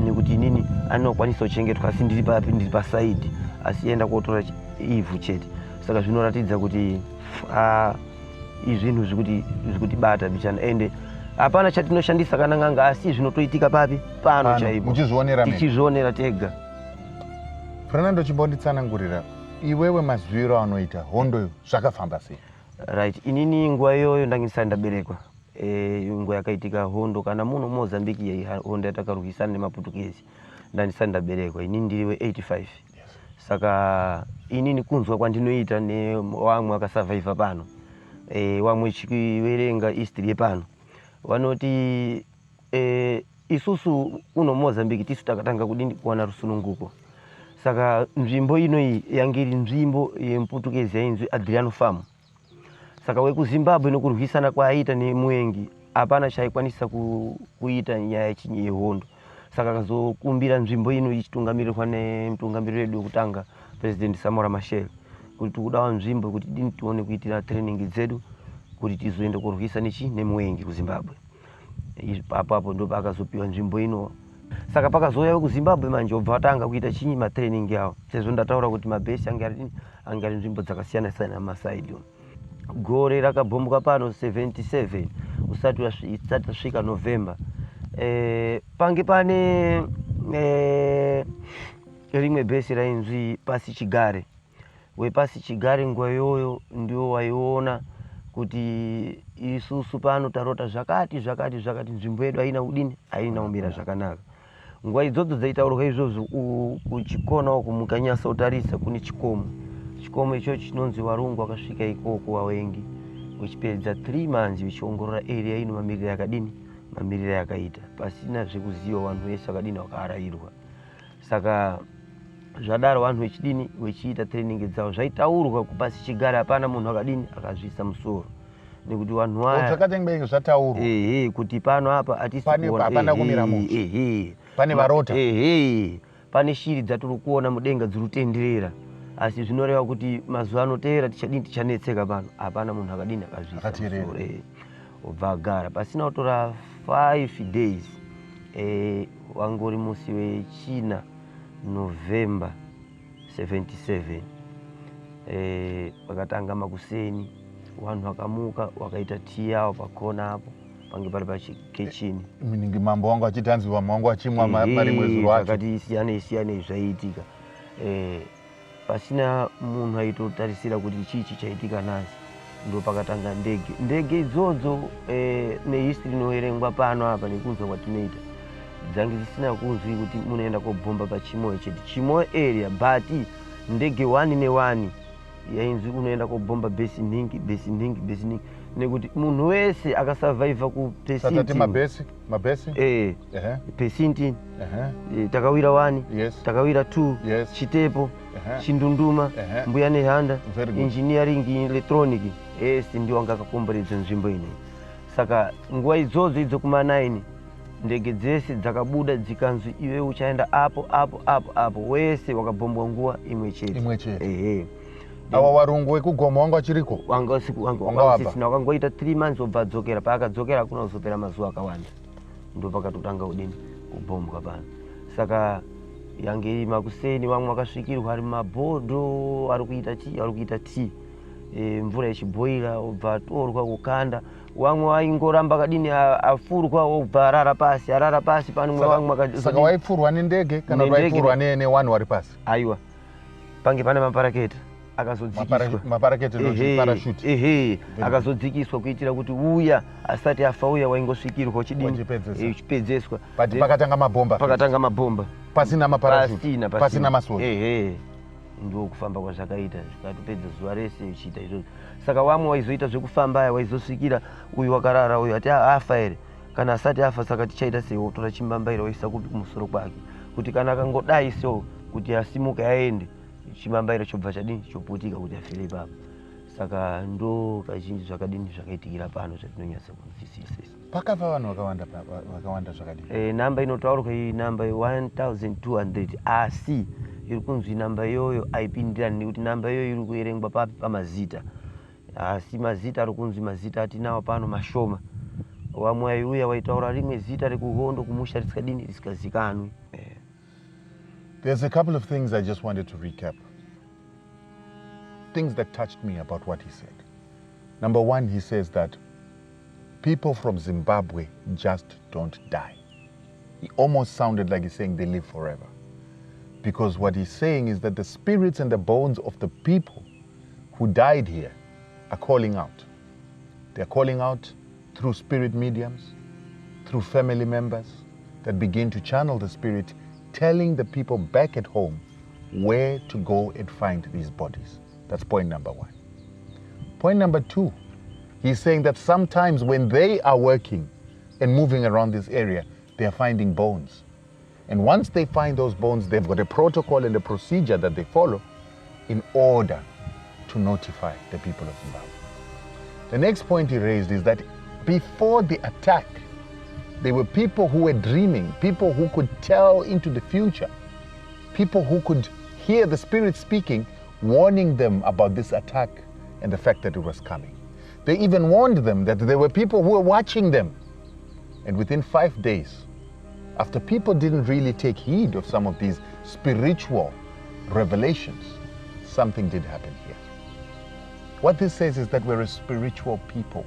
nekuti inini anokwanisa kuchengetwa asi ndiri papi ndiri pasaidi asi enda kotora ivhu chete saka zvinoratidza kuti izvinhu zvikutibata bichana ende hapana chatinoshandisa kana n'anga asi zvinotoitika papi pano chaipo tichizvionera tega. Fernando chimbonditsanangurira iwewe maziviro anoita hondo zvakafamba sei? Right, inini nguva iyoyo ndandisati ndaberekwa nguva yakaitika hondo kana muno Mozambique hondo yatakarwisana nemaPutukezi ndandisati ndaberekwa inini ndiri we85 saka inini kunzwa kwandinoita nevamwe vakasurviva pano vamwe chikiverenga history yepano vanoti isusu uno Mozambique tisu takatanga kudini kuwana rusununguko saka nzvimbo ino iyi yangiri nzvimbo yemputukezi yainzi Adriano Farm. Saka weku Zimbabwe nokurwisana kwaaita nemuengi hapana chaikwanisa kuita nyaya yehondo. Saka akazokumbira nzvimbo ino ichitungamirirwa nemutungamiriri wedu wekutanga President Samora Machel kuti tikudawo nzvimbo kuti dini tione kuitira training dzedu kuti tizoende kurwisa nemuengi ku Zimbabwe. Apo ndo pakazopiwa nzvimbo ino. Saka pakazouya weku Zimbabwe manje obva atanga kuita matraining yawo. Sezvo ndataura kuti mabhesi angari nzvimbo dzakasiyana siyana masaidi. Gore rakabhomboka pano 77 usati wasvika November. Pange pane rimwe bhesi rainzi Pasi Chigare. Wepasi Chigare nguva iyoyo ndio waiona kuti isusu pano tarota zvakati nzvimbo yedu haina udini, haina umira zvakanaka. Nguva idzodzo dzaitaurwa izvozvo kuchikona uku mukanyasa utarisa kune chikomo icho chinonzi varungu vakasvika ikoko wawengi uchipedza 3 months vichiongorora area ino mamiriro yakadini, mamiriro yakaita pasina zvekuziva vanhu vese vakadini vakaarairwa. Saka zvadaro vanhu vechidini vechiita training dzavo zvaitaurwa kupasi Chigare hapana munhu akadini akazvisa musoro nekuti vanhu vaya zvakatengenge zvataurwa kuti pano apa hatisi kuona hapana kumira munhu pane varota pane shiri dzatiri kuona mudenga dziri kutenderera asi zvinoreva kuti mazuva anoteera tichanetseka pano hapana munhu akadini akazvisa musoro obva agara pasina kutora 5 days wangori musi wechina November 77 vakatanga makuseni vanhu vakamuka wakaita tea yavo pakona apo pange pari pachikechini. Miningi mambo wangu achitanzi vamwe wangu achimwa mari mwezi rwacho zvakati siyane zvaiitika. Pasina munhu aitotarisira kuti chichi chaitika nhasi ndo pakatanga ndege idzodzo nehistory inoverengwa pano apa nekunzwa kwatinoita dzange dzisina kunzwi kuti munoenda kobhomba pachimoyo chete Chimoio area but ndege 1 ne1 yainzi unoenda kobhomba base ningi nekuti munhu wese akasurvive ku Pesintini mabesi Pesintini takawira 1 takawira 2 Chitepo Chindunduma Mbuya Nehanda engineering electronic ndio wanga akakomberedza nzvimbo ino. Saka nguva idzodzo idzo kuma 9 ndege dzese dzakabuda dzikanzi iwe uchaenda apo wese wakabhombwa nguva imwe chete. Awa varungu wekugoma wangu achiriko wanga sisina wakangoita 3 months obva adzokera paakadzokera hakuna kuzopera mazuva akawanda ndo pakatotanga udini kubhombwa pano. Saka yange iri makuseni vamwe vakasvikirwa ari mabhodho ari kuita tea mvura yechibhoira obva atorwa kukanda wamwe waingoramba kadini afurwa obva arara pasi pano wamwe saka waipfurwa nendege kana waipfurwa nevanhu vari pasi. Aiwa pange pane maparaketa akazodzikiswa kuitira kuti uya asati afa uya waingosvikirwa uchipedzeswa pakatanga mabhomba pasina maparachute pasina masora ndo kufamba kwazvakaita zvikatopedza zuva rese uchiita izvozvo. Saka wamwe waizoita zvekufamba aya waizosvikira uyu wakarara uyu ati afa here kana asati afa saka tichaita sei wotora chimbambaira waisa kupi kumusoro kwake kuti kana akangodai so kuti asimuke aende chimambaira chobva chadini choputika kuti afire ipapo. Saka ndo kazhinji zvakadini zvakaitikira pano zvatinonyasa kunzwisisa. Pakafa vanhu vakawanda zvakadini. Namba inotaurwa iyi namba 1200 asi iri kunzwi namba iyoyo aipindirani nekuti namba iyoyo iri kuerengwa papi pamazita asi mazita ari kunzwi mazita atinawo pano mashoma. Wamwe aiuya waitaura rimwe zita rekuhondo kumusha risikadini risikazikanwi. There's a couple of things I just wanted to recap. Things that touched me about what he said. Number one, he says that people from Zimbabwe just don't die. He almost sounded like he's saying they live forever. Because what he's saying is that the spirits and the bones of the people who died here are calling out. They're calling out through spirit mediums, through family members that begin to channel the spirit, telling the people back at home where to go and find these bodies. That's point number one. Point number two, he's saying that sometimes when they are working and moving around this area, they are finding bones. And once they find those bones, they've got a protocol and a procedure that they follow in order to notify the people of Zimbabwe. The next point he raised is that before the attack, there were people who were dreaming, people who could tell into the future, people who could hear the Spirit speaking, warning them about this attack and the fact that it was coming. They even warned them that there were people who were watching them. And within 5 days, after people didn't really take heed of some of these spiritual revelations, something did happen here. What this says is that we're a spiritual people.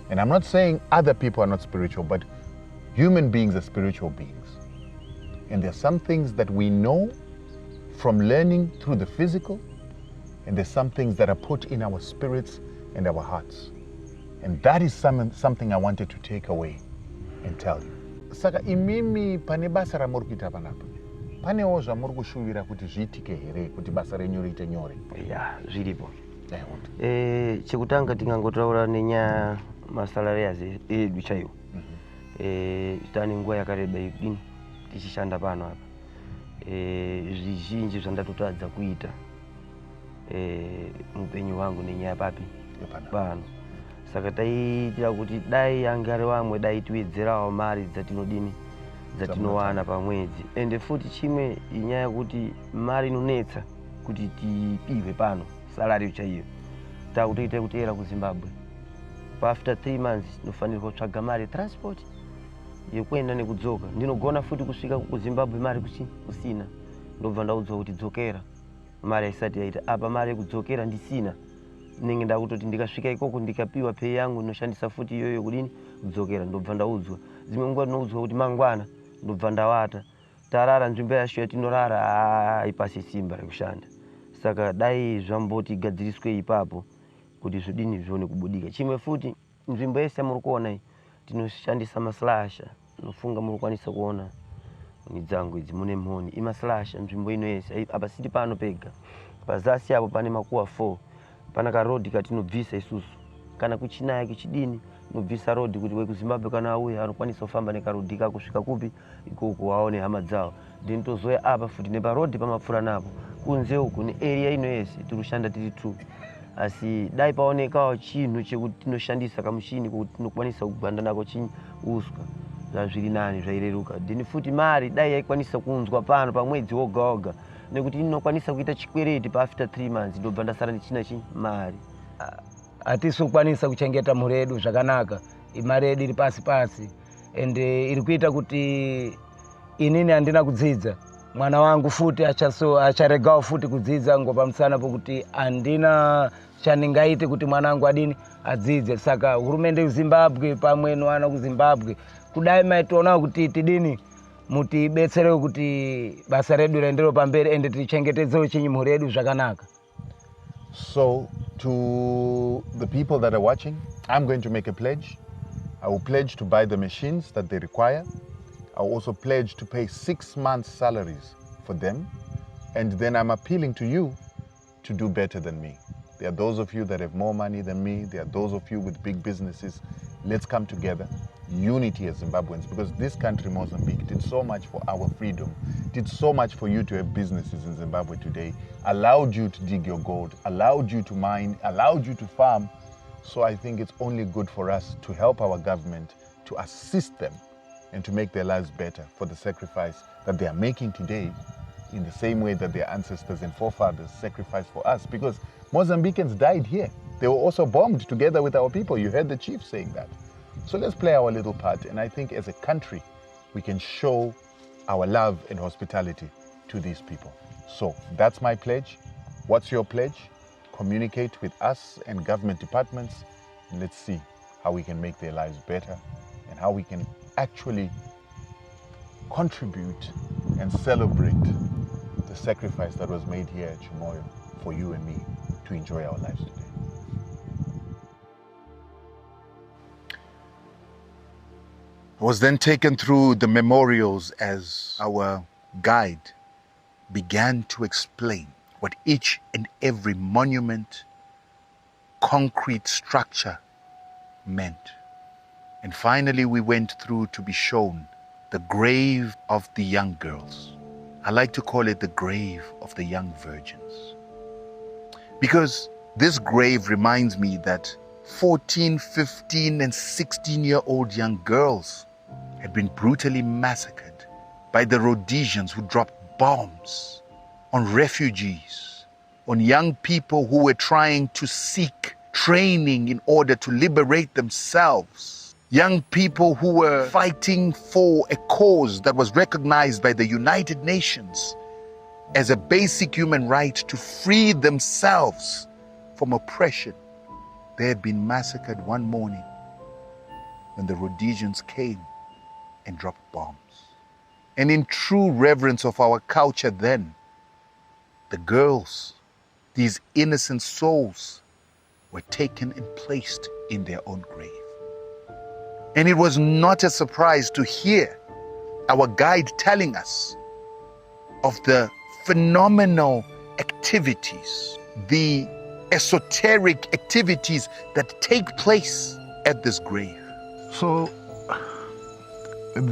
And I'm not saying other people are not spiritual, but human beings are spiritual beings. And there are some things that we know from learning through the physical, and there's some things that are put in our spirits and our hearts. And that is something I wanted to take away and tell you. Saka imimi pane basa ramuri kuita panapa. Panewo zvamuri kushuvira kuti zviitike here kuti basa renyu riite nyore. Ya, zviripo. Chekutanga tingangotaura nenyaya masalarias edu chaiwo. Tane nguva yakareba ikudini tichishanda pano apa. Zvizhinji zvandatotadza kuita mupenyu wangu nenyaya papi pano. Saka taiitira kuti dai angari vamwe dai tiwedzerawo mari dzatinodini dzatinowana pamwedzi. Ende futi chimwe inyaya kuti mari inonetsa kuti tipiwe pano salary chaiyo. Takutoita kutera ku Zimbabwe. After 3 months tinofanirwa kutsvaga mari transport yekuenda nekudzoka. Ndinogona futi kusvika ku Zimbabwe mari kusina. Ndobva ndaudzwa kuti dzokera. Mari isati yaita apa mari yekudzokera ndisina. Ndinenge ndakutoti ndikasvika ikoko ndikapiwa pay yangu inoshandisa futi iyoyo kudini kudzokera. Ndobva ndaudzwa. Dzimwe nguva ndinoudzwa kuti mangwana ndobva ndawata. Tarara nzvimbo yacho yatinorara haipasi simba rekushanda. Saka dai zvamboti gadziriswe ipapo kuti zvidini zvione kubudika. Chimwe futi nzvimbo yese muri kuona iyi tinoshandisa maslasha. Nofunga muri kwanisa kuona nidzangu idzi mune mhoni imaslasha nzvimbo ino yese apa siti pano pega. Pazasi apo pane makuwa 4. Pana ka road katinobvisa isusu. Kana kuchinaya kichidini nobvisa road kuti we ku Zimbabwe kana auya anokwanisa kufamba nekarodi kakusvika kupi ikoko waone hama dzawo. Then tozoya apa futi nepa road pamapfura napo. Kunze uku ni area ino yese tikushanda tiri 2. Asi dai paonekawo chinhu chekuti tinoshandisa kamushini kuti tinokwanisa kugwanda nako uswa zviri nani zvaireruka. Then futi mari dai yaikwanisa kunzwa pano pamwedzi woga woga nekuti inokwanisa kuita chikwereti pa after 3 months ndobva ndasara ndichina mari. Hatisokwanisa kuchengeta mhuri yedu zvakanaka. Mari yedu iri pasi pasi ende iri kuita kuti inini handina kudzidza. Mwana wangu futi acharegawo futi kudzidza ngopa musana pokuti handina chandingaite kuti mwana wangu adini adzidze. Saka hurumende yeZimbabwe pamwe nowana kuZimbabwe kudai maitoona kuti tidini mutibetserewo kuti basa redu rienderewo pamberi ende tichengetedzewo chenyu mhuri yedu zvakanaka. So to the people that are watching, I'm going to make a pledge. I will pledge to buy the machines that they require. I will also pledge to pay 6 months' salaries for them. And then I'm appealing to you to do better than me. There are those of you that have more money than me. There are those of you with big businesses. Let's come together. Unity as Zimbabweans, because this country, Mozambique, did so much for our freedom, did so much for you to have businesses in Zimbabwe today, allowed you to dig your gold, allowed you to mine, allowed you to farm. So I think it's only good for us to help our government, to assist them, and to make their lives better for the sacrifice that they are making today in the same way that their ancestors and forefathers sacrificed for us. Because Mozambicans died here. They were also bombed together with our people. You heard the chief saying that. So let's play our little part. And I think as a country, we can show our love and hospitality to these people. So that's my pledge. What's your pledge? Communicate with us and government departments. And let's see how we can make their lives better and how we can actually contribute and celebrate the sacrifice that was made here at Chimoio for you and me to enjoy our lives today. I was then taken through the memorials as our guide began to explain what each and every monument, concrete structure meant. And finally we went through to be shown the grave of the young girls. I like to call it the grave of the young virgins. Because this grave reminds me that 14, 15, and 16-year-old young girls had been brutally massacred by the Rhodesians who dropped bombs on refugees, on young people who were trying to seek training in order to liberate themselves, young people who were fighting for a cause that was recognized by the United Nations as a basic human right to free themselves from oppression. They had been massacred one morning when the Rhodesians came and dropped bombs. And in true reverence of our culture then, the girls, these innocent souls, were taken and placed in their own grave. And it was not a surprise to hear our guide telling us of the phenomenal activities, the esoteric activities that take place at this grave. So,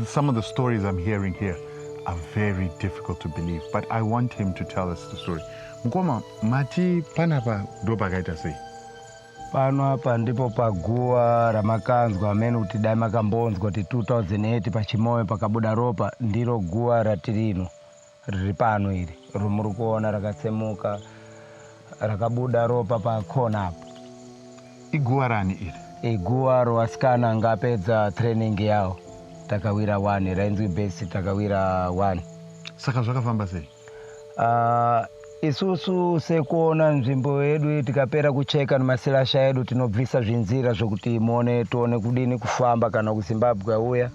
some of the stories I'm hearing here are very difficult to believe, but I want him to tell us the story. Mkoma, mati panapa dopa kaita sei? Pano apa ndipo paguwa ramakanzwa amene kuti dai makambonzwa kuti 2008 pa Chimoio pakabuda ropa ndiro guwa ratirino riri pano iri romuri kuona rakatsemuka rakabuda ropa pa khona apo. Iguwa rani iri? Iguwa rowasikana angapedza training yawo takawira 1 rainzwi base takawira 1. Saka zvakafamba sei? Isusu sekuona nzvimbo yedu tikapera kucheka nemaselasha edu tinobvisa zvinzira zvokuti tuone kudini kufamba kana kuZimbabwe auya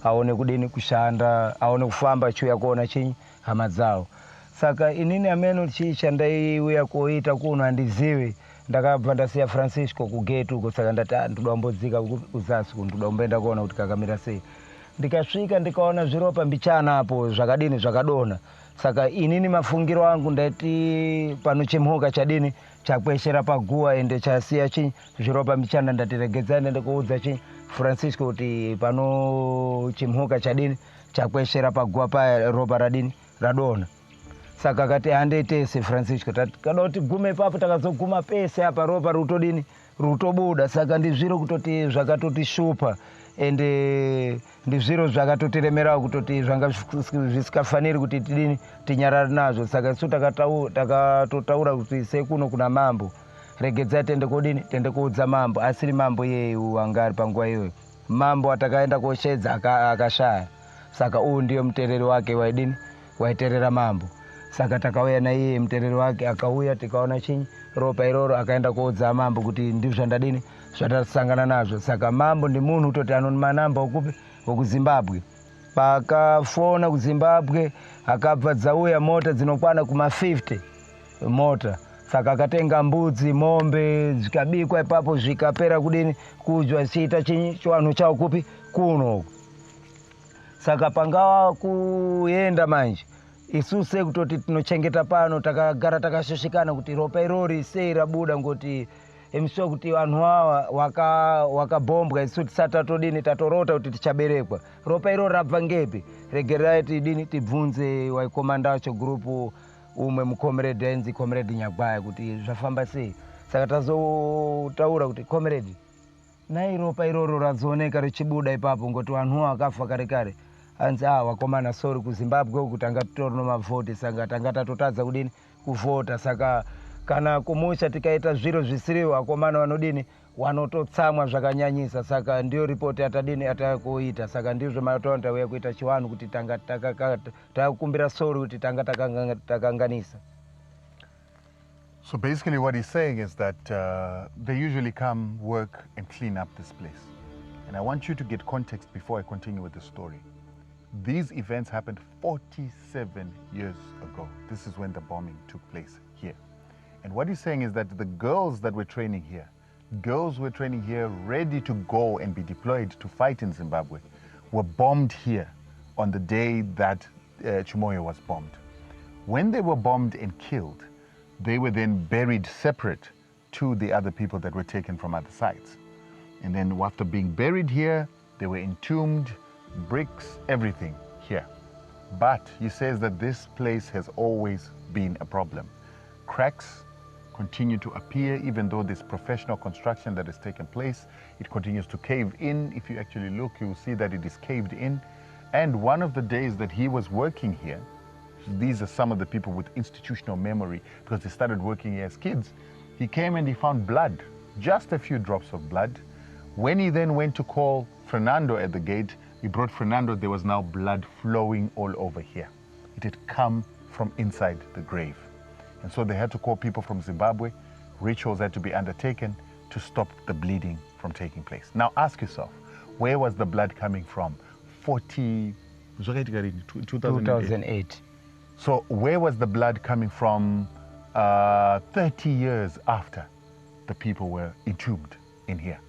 aone kudini kushanda aone kufamba achiuya kuona chinyi hama dzawo. Saka inini amene chandaiuya koita kuno handizivi ndakabva ndasiya Francisco kugate uko saka ndati ndoda kumbodzika kuzasi ndoda kumboenda kuona kuti kakamira sei. Ndikasvika ndikaona zviropa mbichana apo zvakadini zvakadona. Saka inini mafungiro angu ndati pano chimhuka chadini chakweshera paguwa ende chasiya chinyi zviropa mbichana ndatiregedza ndende kuudza chinyi Francisco kuti pano chimhuka chadini chakweshera paguwa paya ropa radini radona. Saka kati handetese Francisco kada kuti gume papo takazoguma pese apa ropa rutodini rutobuda. Saka ndizviro kutoti zvakatotishupa ende ndizviro zvakatotiremerawo kutoti zvanga zvisikafaniri kuti tidini tinyarare nazvo. Saka isu takatotaura kuti sekuno kuna mambo regedza tende kodini tende kuudza mambo asiri mambo yeyu angari panguva iyoyo. Mambo atakaenda koshedza akashaya. Saka uyu ndiyo mutereri wake waidini waiterera mambo. Saka takauya naiye mutereri wake akauya tikaona chinyi ropa iroro akaenda kuudza mambo kuti ndizvo ndadini zvatasangana nazvo. Saka mambo ndi munhu utoti anoni manamba okupi okuZimbabwe. Pakafona kuZimbabwe akabva dzauya mota dzinokwana kuma 50 mota. Saka akatenga mbudzi mombe zvikabikwa ipapo zvikapera kudini kudya chiita chinyi chiwanhu chawo kupi kuno. Saka pangawa kuenda manje isusu sekutoti tinochengeta pano takagara takashoshikana kuti ropa irori sei rabuda ngoti emisiwa kuti vanhu ava wakabombwa isu tisati todini tatorota kuti tichaberekwa. Ropa irori rabva ngepi? Regerai tidini tibvunze waikomanda wacho gurupu umwe mucomrade ainzi comrade Nyagwaya kuti zvafamba sei. Saka tazotaura kuti comrade nai ropa iroro radzooneka richibuda ipapo ngoti vanhu vakafa kare kare. Anzi wakomana sorry kuZimbabwe uku tanga titorino mavhoti saka tanga tatotadza kudini kuvhota. Saka kana kumusha tikaita zviro zvisiriwo vakomana vanodini vanototsamwa zvakanyanyisa. Saka ndiyo ripoti atadini atakuita. Saka ndizvo matonda uya kuita chiwanhu kuti tanga takakumbira sorry kuti tanga takanganisa. So basically what he's saying is that they usually come, work and clean up this place. And I want you to get context before I continue with the story. These events happened 47 years ago. This is when the bombing took place here. And what he's saying is that the girls that were training here, ready to go and be deployed to fight in Zimbabwe, were bombed here on the day that Chimoio was bombed. When they were bombed and killed, they were then buried separate to the other people that were taken from other sites. And then after being buried here, they were entombed bricks, everything here. But he says that this place has always been a problem. Cracks continue to appear, even though there's professional construction that has taken place. It continues to cave in. If you actually look, you'll see that it is caved in. And one of the days that he was working here, these are some of the people with institutional memory because they started working here as kids, he came and he found blood, just a few drops of blood. When he then went to call Fernando at the gate, he brought Fernando, there was now blood flowing all over here. It had come from inside the grave. And so they had to call people from Zimbabwe. Rituals had to be undertaken to stop the bleeding from taking place. Now ask yourself, where was the blood coming from? 2008. So where was the blood coming from 30 years after the people were entombed in here?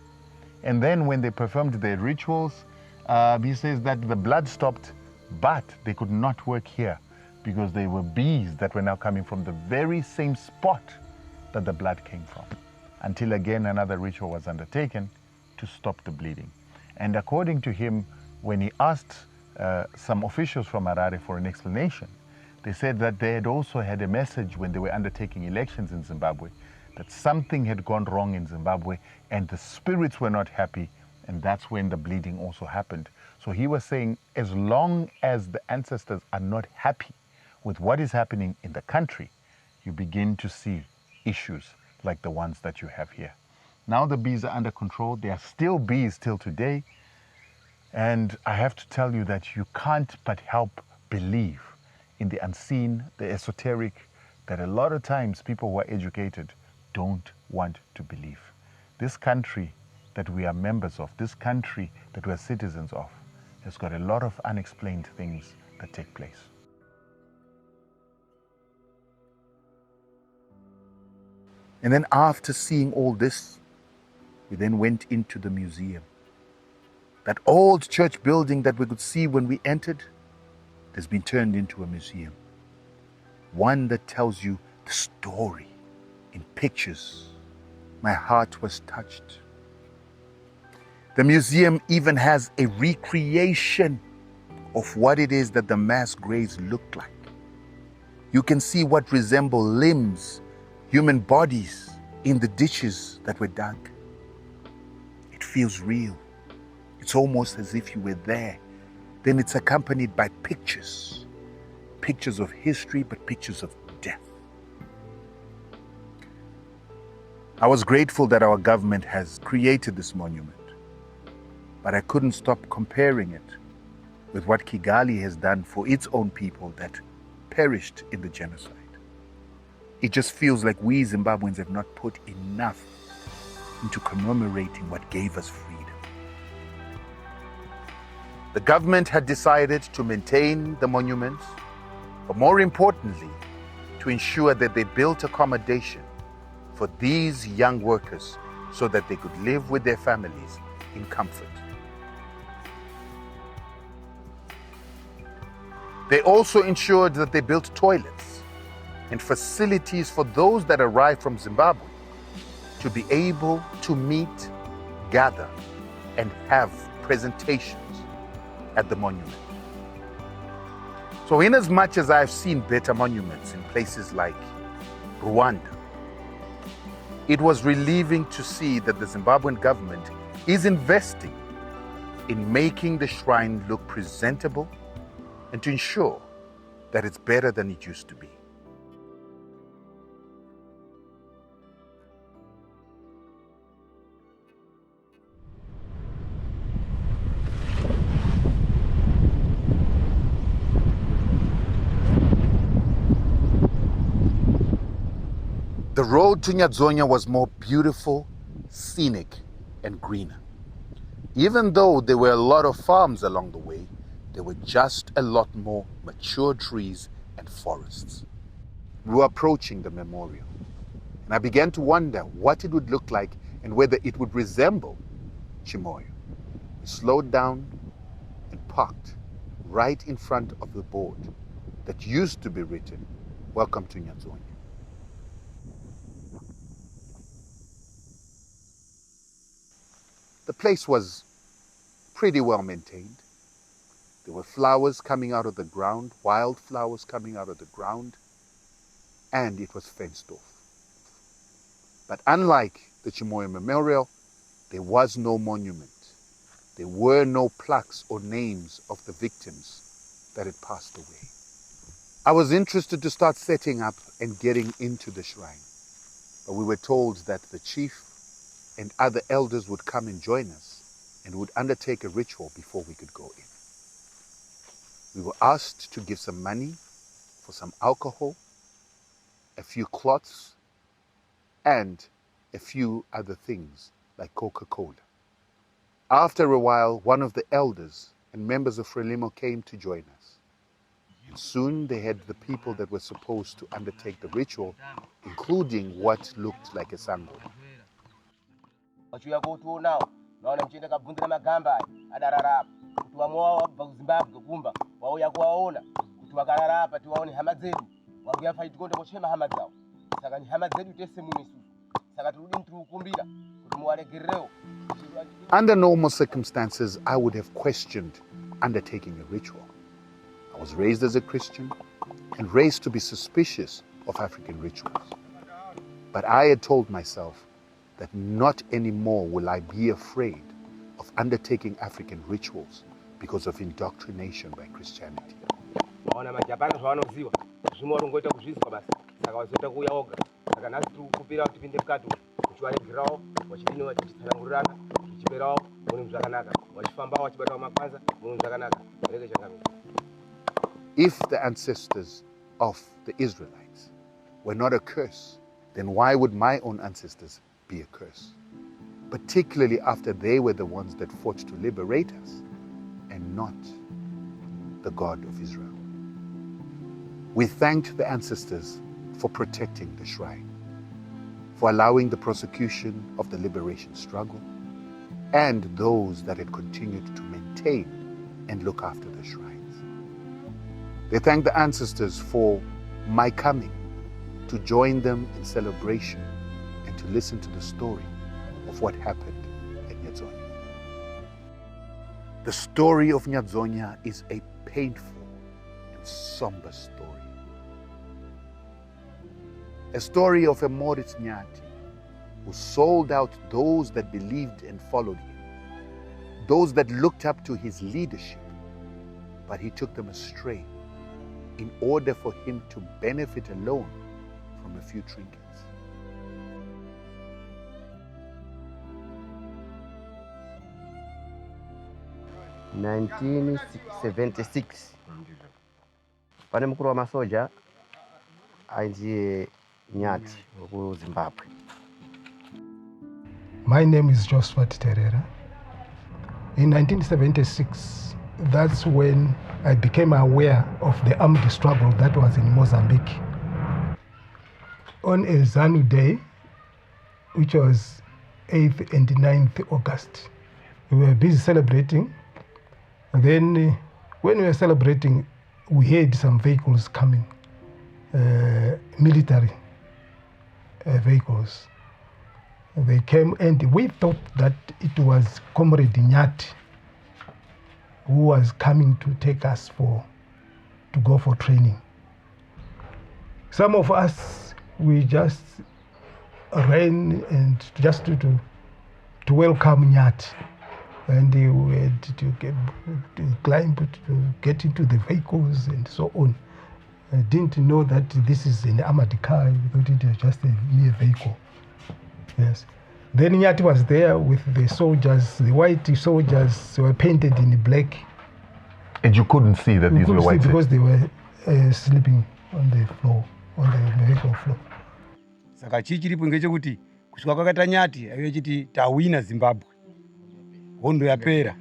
And then when they performed their rituals, he says that the blood stopped, but they could not work here because there were bees that were now coming from the very same spot that the blood came from, until again another ritual was undertaken to stop the bleeding. And according to him, when he asked some officials from Harare for an explanation, they said that they had also had a message when they were undertaking elections in Zimbabwe, that something had gone wrong in Zimbabwe and the spirits were not happy, and that's when the bleeding also happened. So he was saying, as long as the ancestors are not happy with what is happening in the country, you begin to see issues like the ones that you have here. Now the bees are under control. There are still bees till today. And I have to tell you that you can't but help believe in the unseen, the esoteric, that a lot of times people who are educated don't want to believe. This country that we are members of, this country that we're citizens of, has got a lot of unexplained things that take place. And then after seeing all this, we then went into the museum. That old church building that we could see when we entered has been turned into a museum. One that tells you the story in pictures. My heart was touched. The museum even has a recreation of what it is that the mass graves looked like. You can see what resemble limbs, human bodies in the ditches that were dug. It feels real. It's almost as if you were there. Then it's accompanied by pictures. Pictures of history, but pictures of death. I was grateful that our government has created this monument, but I couldn't stop comparing it with what Kigali has done for its own people that perished in the genocide. It just feels like we Zimbabweans have not put enough into commemorating what gave us freedom. The government had decided to maintain the monuments, but more importantly, to ensure that they built accommodation for these young workers so that they could live with their families in comfort. They also ensured that they built toilets and facilities for those that arrived from Zimbabwe to be able to meet, gather, and have presentations at the monument. So in as much as I've seen better monuments in places like Rwanda, it was relieving to see that the Zimbabwean government is investing in making the shrine look presentable and to ensure that it's better than it used to be. The road to Nyadzonya was more beautiful, scenic, and greener. Even though there were a lot of farms along the way, there were just a lot more mature trees and forests. We were approaching the memorial, and I began to wonder what it would look like and whether it would resemble Chimoio. We slowed down and parked right in front of the board that used to be written, "Welcome to Nyadzonya." The place was pretty well maintained. There were flowers coming out of the ground, wild flowers coming out of the ground, and it was fenced off. But unlike the Chimoio Memorial, there was no monument. There were no plaques or names of the victims that had passed away. I was interested to start setting up and getting into the shrine, but we were told that the chief and other elders would come and join us and would undertake a ritual before we could go in. We were asked to give some money for some alcohol, a few cloths, and a few other things like Coca-Cola. After a while, one of the elders and members of Frelimo came to join us. And soon they had the people that were supposed to undertake the ritual, including what looked like a sango. Under normal circumstances, I would have questioned undertaking a ritual. I was raised as a Christian and raised to be suspicious of African rituals. But I had told myself that not anymore will I be afraid of undertaking African rituals because of indoctrination by Christianity. If the ancestors of the Israelites were not a curse, then why would my own ancestors be a curse? Particularly after they were the ones that fought to liberate us and not the God of Israel. We thanked the ancestors for protecting the shrine, for allowing the prosecution of the liberation struggle, and those that had continued to maintain and look after the shrines. They thanked the ancestors for my coming to join them in celebration and to listen to the story of what happened at Nyadzonya. The story of Nyadzonya is a painful and somber story. A story of a Moritz Nyati who sold out those that believed and followed him, those that looked up to his leadership, but he took them astray in order for him to benefit alone from a few trinkets. In 1976 pane mkulu wa masoja ainziye Nyati ku Zimbabwe. My name is Josephat Terera. In 1976, that's when I became aware of the armed struggle that was in Mozambique. On a ZANU day, which was 8th and 9th August, we were busy celebrating. And then when we were celebrating, we heard some vehicles coming, military vehicles. They came and we thought that it was Comrade Nyati who was coming to take us to go for training. Some of us, we just ran and just to welcome Nyati. And we had to climb, to get into the vehicles and so on. I didn't know that this is an armored car. We thought it was just a mere vehicle. Yes. Then Nyati was there with the soldiers. The white soldiers were painted in black. And you couldn't see that these were white? Because they were sleeping on the floor, on the vehicle floor. Saka chichiripo ngechekuti kusvika kwakaita Nyati aive chiti tawina Zimbabwe. Hondo yapera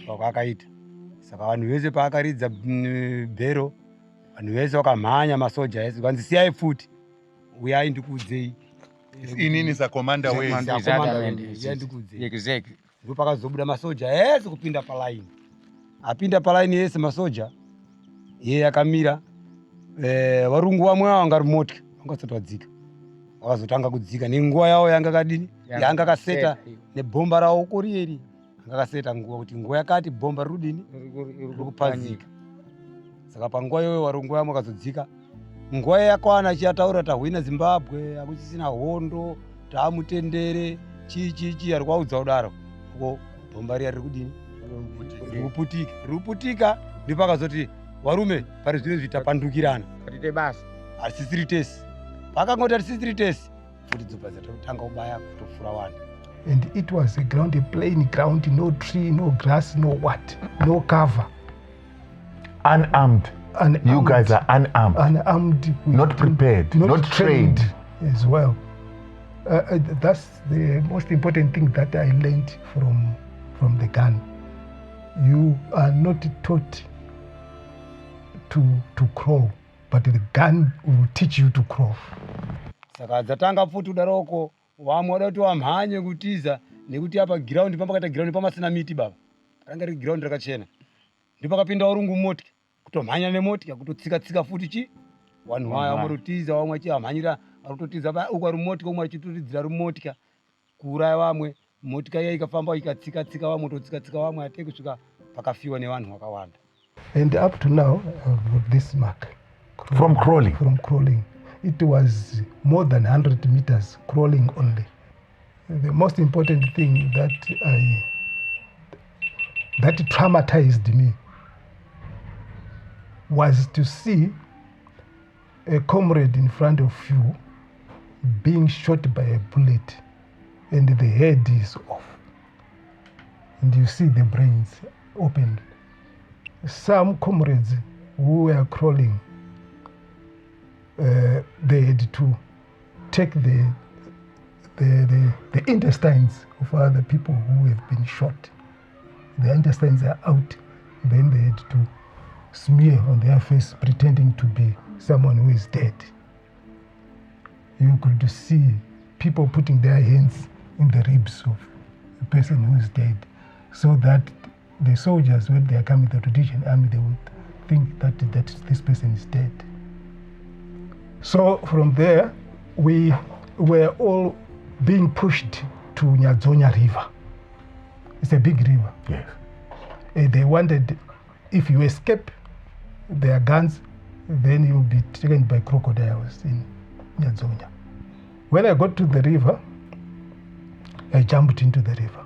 kwakaita. Saka vanhu vese paakaridza bhero, vanhu vese vakamhanya masoja ese vanzi siyai futi uyai ndikuudzei. Inini sakomanda wenyu. Exactly. Ndipo pakazobuda masoja ese kupinda palaini. Apinda palaini ese masoja yeye akamira. Varungu vamwe vanga rimotya vangasati vadzika. Vakazotanga kudzika nenguva yavo yanga kadini, yanga kaseta nebhomba rawo ukorieri. ngakaseta nguwa kuti nguwa yakati bhomba rudini rikupadzika. Saka panguwa iyoyo wari nguwa yamwe akazodzika. Nguwa yakwana achataura tahwina Zimbabwe, akuchisina hondo, taamutendere, chii ari kwaudza kudaro. Uko bhomba riya riri kudini? Rikuputika ndipo akazoti warume pari zvino zvitapandukirana. Katite basa. Asisiri tesi. Pakangoti asisiri tesi. Futi dzobva dzatotanga kubaya kutofura wanda. And it was a ground, a plain ground, no tree, no grass, no what, no cover. Unarmed. You guys are unarmed. Unarmed. Not prepared. Not trained. As well. That's the most important thing that I learned from the gun. You are not taught to crawl, but the gun will teach you to crawl. Saka dzatanga futi udaroko wamwe wada kuti wamhanye kutiza nekuti apa ground pambakata ground pamasina miti baba. Ranga ri ground rakachena. Ndipo akapinda urungu motika kutomhanya nemotika kutotsika futi chi vanhu vaya vamurutiza vamwe achihamhanyira arutotiza uko rumotika umwe achituridzira rumotika kuuraya vamwe motika iya ikafamba ikatsika vamwe totsika vamwe ate kusvika pakafiwa nevanhu vakawanda. And up to now with this mark from crawling it was more than 100 meters crawling only. The most important thing that traumatized me was to see a comrade in front of you being shot by a bullet and the head is off and you see the brains open. Some comrades who were crawling, they had to take the intestines of other people who have been shot. The intestines are out, then they had to smear on their face pretending to be someone who is dead. You could see people putting their hands in the ribs of the person who is dead, so that the soldiers, when they are coming to the Rhodesian army, they would think that this person is dead. So from there, we were all being pushed to Nyadzonya River. It's a big river. Yes. They wanted, if you escape their guns, then you'll be taken by crocodiles in Nyadzonya. When I got to the river, I jumped into the river.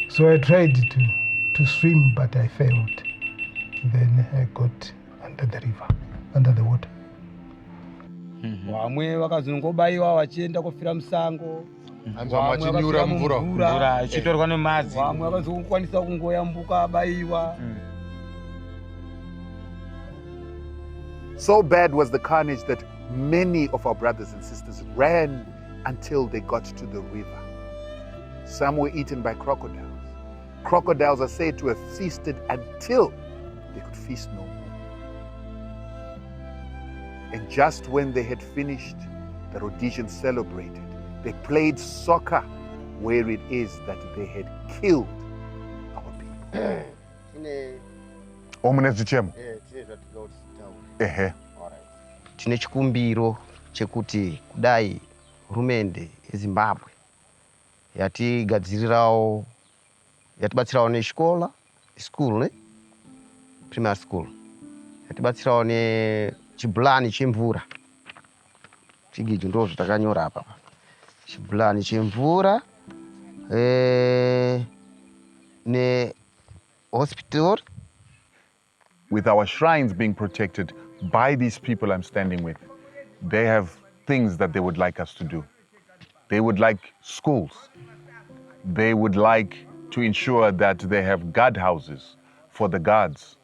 So I tried to swim, but I failed. Then I got under the river, under the water. Vamwe vakazongobayiwa vachienda kufira musango. Machinyura mvura achitorwa nemadzi. Vamwe vakazokwanisa kungoyambuka abayiwa. So bad was the carnage that many of our brothers and sisters ran until they got to the river. Some were eaten by crocodiles. Crocodiles are said to have feasted until they could feast no more. And just when they had finished, the Rhodesians celebrated. They played soccer where it is that they had killed our people. Tine chikumbiro chekuti kudai hurumende yeZimbabwe yatigadzirirawo yatibatsirawo nechikora school primary school yatibatsirawo nechibhulani chemvura chigidzo ndo zvatakanyora apa chibhulani chemvura ne hospital. With our shrines being protected by these people I'm standing with, they have things that they would like us to do. They would like schools. They would like to ensure that they have guard houses for the guards.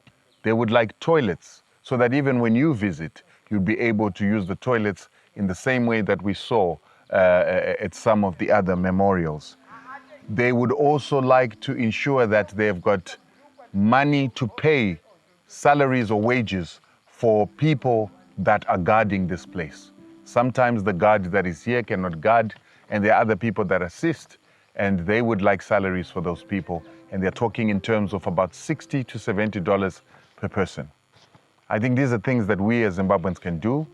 They would like toilets so that even when you visit, you'll be able to use the toilets in the same way that we saw at some of the other memorials. They would also like to ensure that they've got money to pay salaries or wages for people that are guarding this place. Sometimes the guard that is here cannot guard, and there are other people that assist, and they would like salaries for those people, and they're talking in terms of about $60 to $70 per person. I think these are things that we as Zimbabweans can do.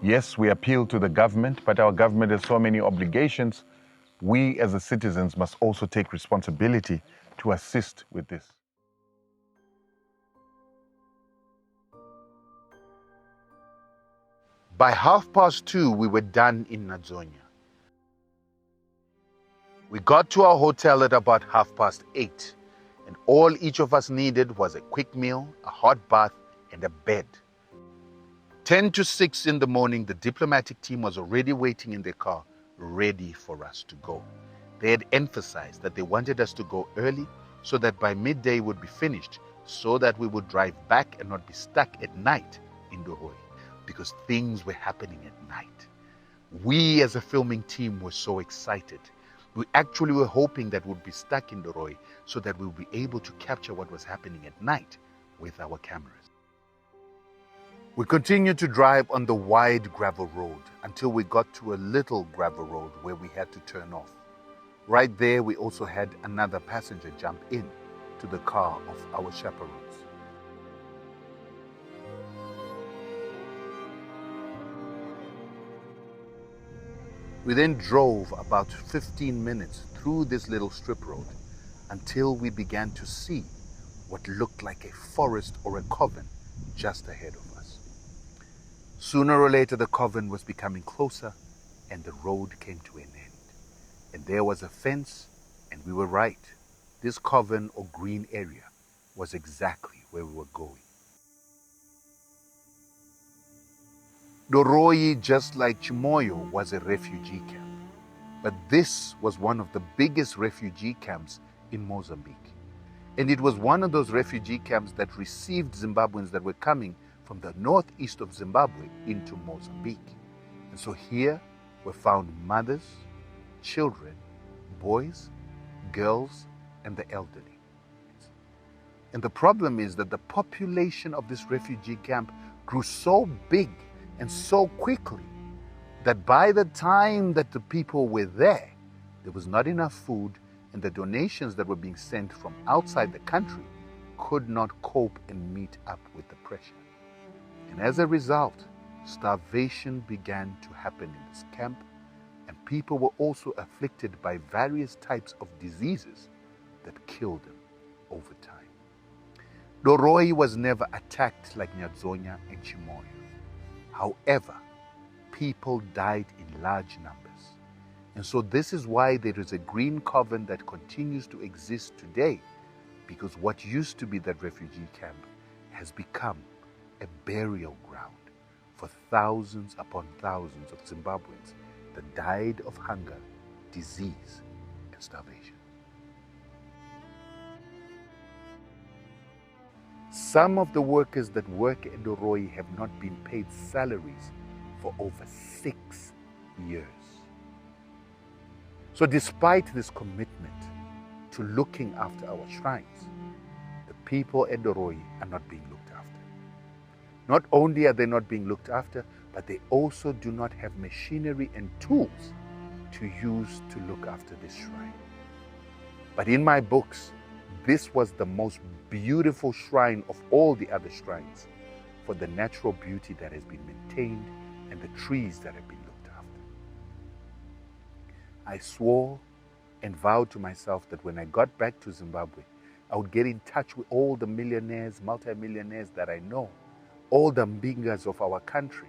Yes, we appeal to the government, but our government has so many obligations. We as the citizens must also take responsibility to assist with this. By 2:30, we were done in Nyadzonya. We got to our hotel at about 8:30, and all each of us needed was a quick meal, a hot bath, and a bed. 5:50 in the morning, the diplomatic team was already waiting in their car, ready for us to go. They had emphasized that they wanted us to go early so that by midday we would be finished, so that we would drive back and not be stuck at night in Doroi, because things were happening at night. We as a filming team were so excited. We actually were hoping that we'd be stuck in Doroi so that we would be able to capture what was happening at night with our cameras. We continued to drive on the wide gravel road until we got to a little gravel road where we had to turn off. Right there, we also had another passenger jump in to the car of our chaperones. We then drove about 15 minutes through this little strip road until we began to see what looked like a forest or a coven just ahead of us. Sooner or later, the coven was becoming closer and the road came to an end. And there was a fence, and we were right. This coven or green area was exactly where we were going. Doroi, just like Chimoio, was a refugee camp. But this was one of the biggest refugee camps in Mozambique. And it was one of those refugee camps that received Zimbabweans that were coming from the northeast of Zimbabwe into Mozambique. And so here were found mothers, children, boys, girls, and the elderly. And the problem is that the population of this refugee camp grew so big and so quickly that by the time that the people were there was not enough food, and the donations that were being sent from outside the country could not cope and meet up with the pressure. And as a result, starvation began to happen in this camp, and people were also afflicted by various types of diseases that killed them over time. Doroi was never attacked like Nyadzonya and Chimoio. However, people died in large numbers. And so this is why there is a green coven that continues to exist today, because what used to be that refugee camp has become a burial ground for thousands upon thousands of Zimbabweans that died of hunger, disease, and starvation. Some of the workers that work at Doroi have not been paid salaries for over 6 years. So despite this commitment to looking after our shrines, the people at Doroi are not being looked after. Not only are they not being looked after, but they also do not have machinery and tools to use to look after this shrine. But in my books, this was the most beautiful shrine of all the other shrines, for the natural beauty that has been maintained and the trees that have been looked after. I swore and vowed to myself that when I got back to Zimbabwe, I would get in touch with all the millionaires, multimillionaires that I know, all the mbingas of our country,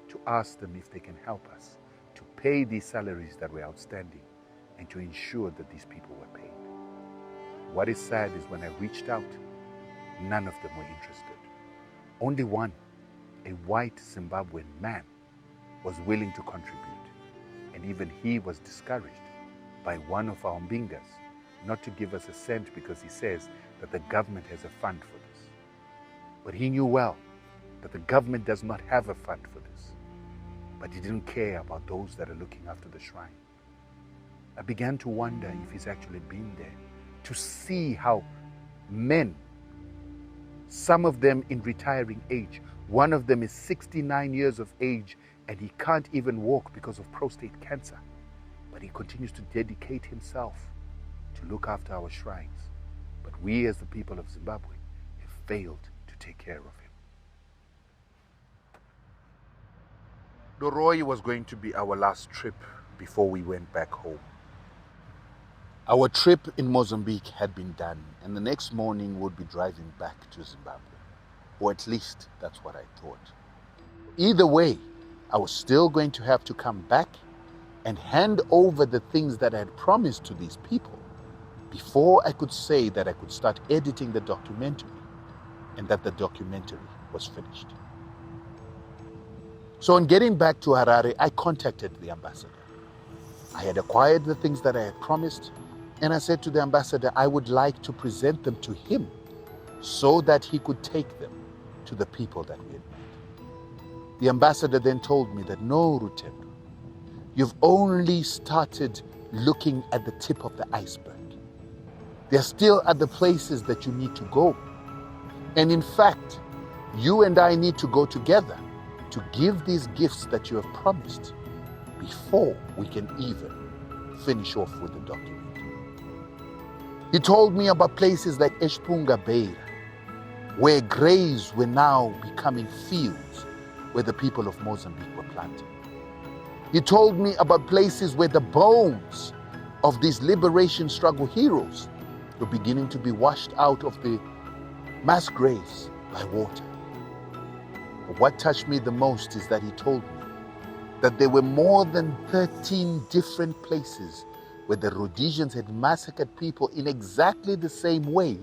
to ask them if they can help us to pay these salaries that were outstanding and to ensure that these people were paid. What is sad is when I reached out, none of them were interested. Only one, a white Zimbabwean man, was willing to contribute. And even he was discouraged by one of our mbingas not to give us a cent, because he says that the government has a fund for this. But he knew well that the government does not have a fund for this. But he didn't care about those that are looking after the shrine. I began to wonder if he's actually been there to see how men, some of them in retiring age, one of them is 69 years of age and he can't even walk because of prostate cancer. But he continues to dedicate himself to look after our shrines. But we as the people of Zimbabwe have failed to take care of him. Doroi was going to be our last trip before we went back home. Our trip in Mozambique had been done, and the next morning we'd be driving back to Zimbabwe. Or at least that's what I thought. Either way, I was still going to have to come back and hand over the things that I had promised to these people before I could say that I could start editing the documentary and that the documentary was finished. So on getting back to Harare, I contacted the ambassador. I had acquired the things that I had promised, and I said to the ambassador I would like to present them to him so that he could take them to the people that we had met. The ambassador then told me that, no, Rutendo, you've only started looking at the tip of the iceberg. There still are the places that you need to go. And in fact, you and I need to go together to give these gifts that you have promised before we can even finish off with the document. He told me about places like Eshpunga Beira, where graves were now becoming fields where the people of Mozambique were planted. He told me about places where the bones of these liberation struggle heroes were beginning to be washed out of the mass graves by water. But what touched me the most is that he told me that there were more than 13 different places where the Rhodesians had massacred people in exactly the same way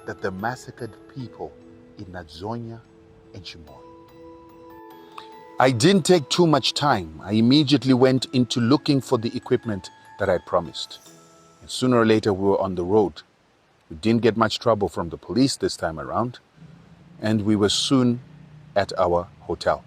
that they massacred people in Nyadzonya and Chimoio. I didn't take too much time. I immediately went into looking for the equipment that I promised. And sooner or later we were on the road. We didn't get much trouble from the police this time around, and we were soon at our hotel.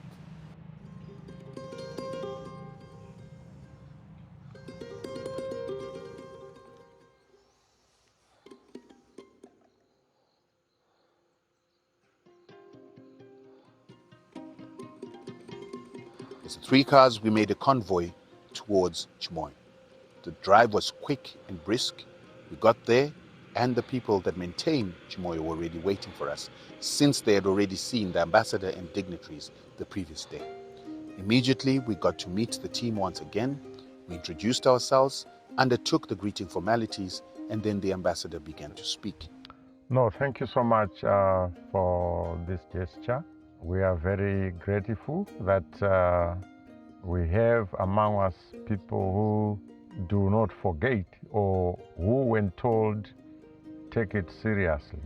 As the 3 cars, we made a convoy towards Chimoio. The drive was quick and brisk. We got there, and the people that maintained Chimoio were already waiting for us, since they had already seen the ambassador and dignitaries the previous day. Immediately, we got to meet the team once again. We introduced ourselves, undertook the greeting formalities, and then the ambassador began to speak. No, thank you so much for this gesture. We are very grateful that we have among us people who do not forget, or who, when told, take it seriously.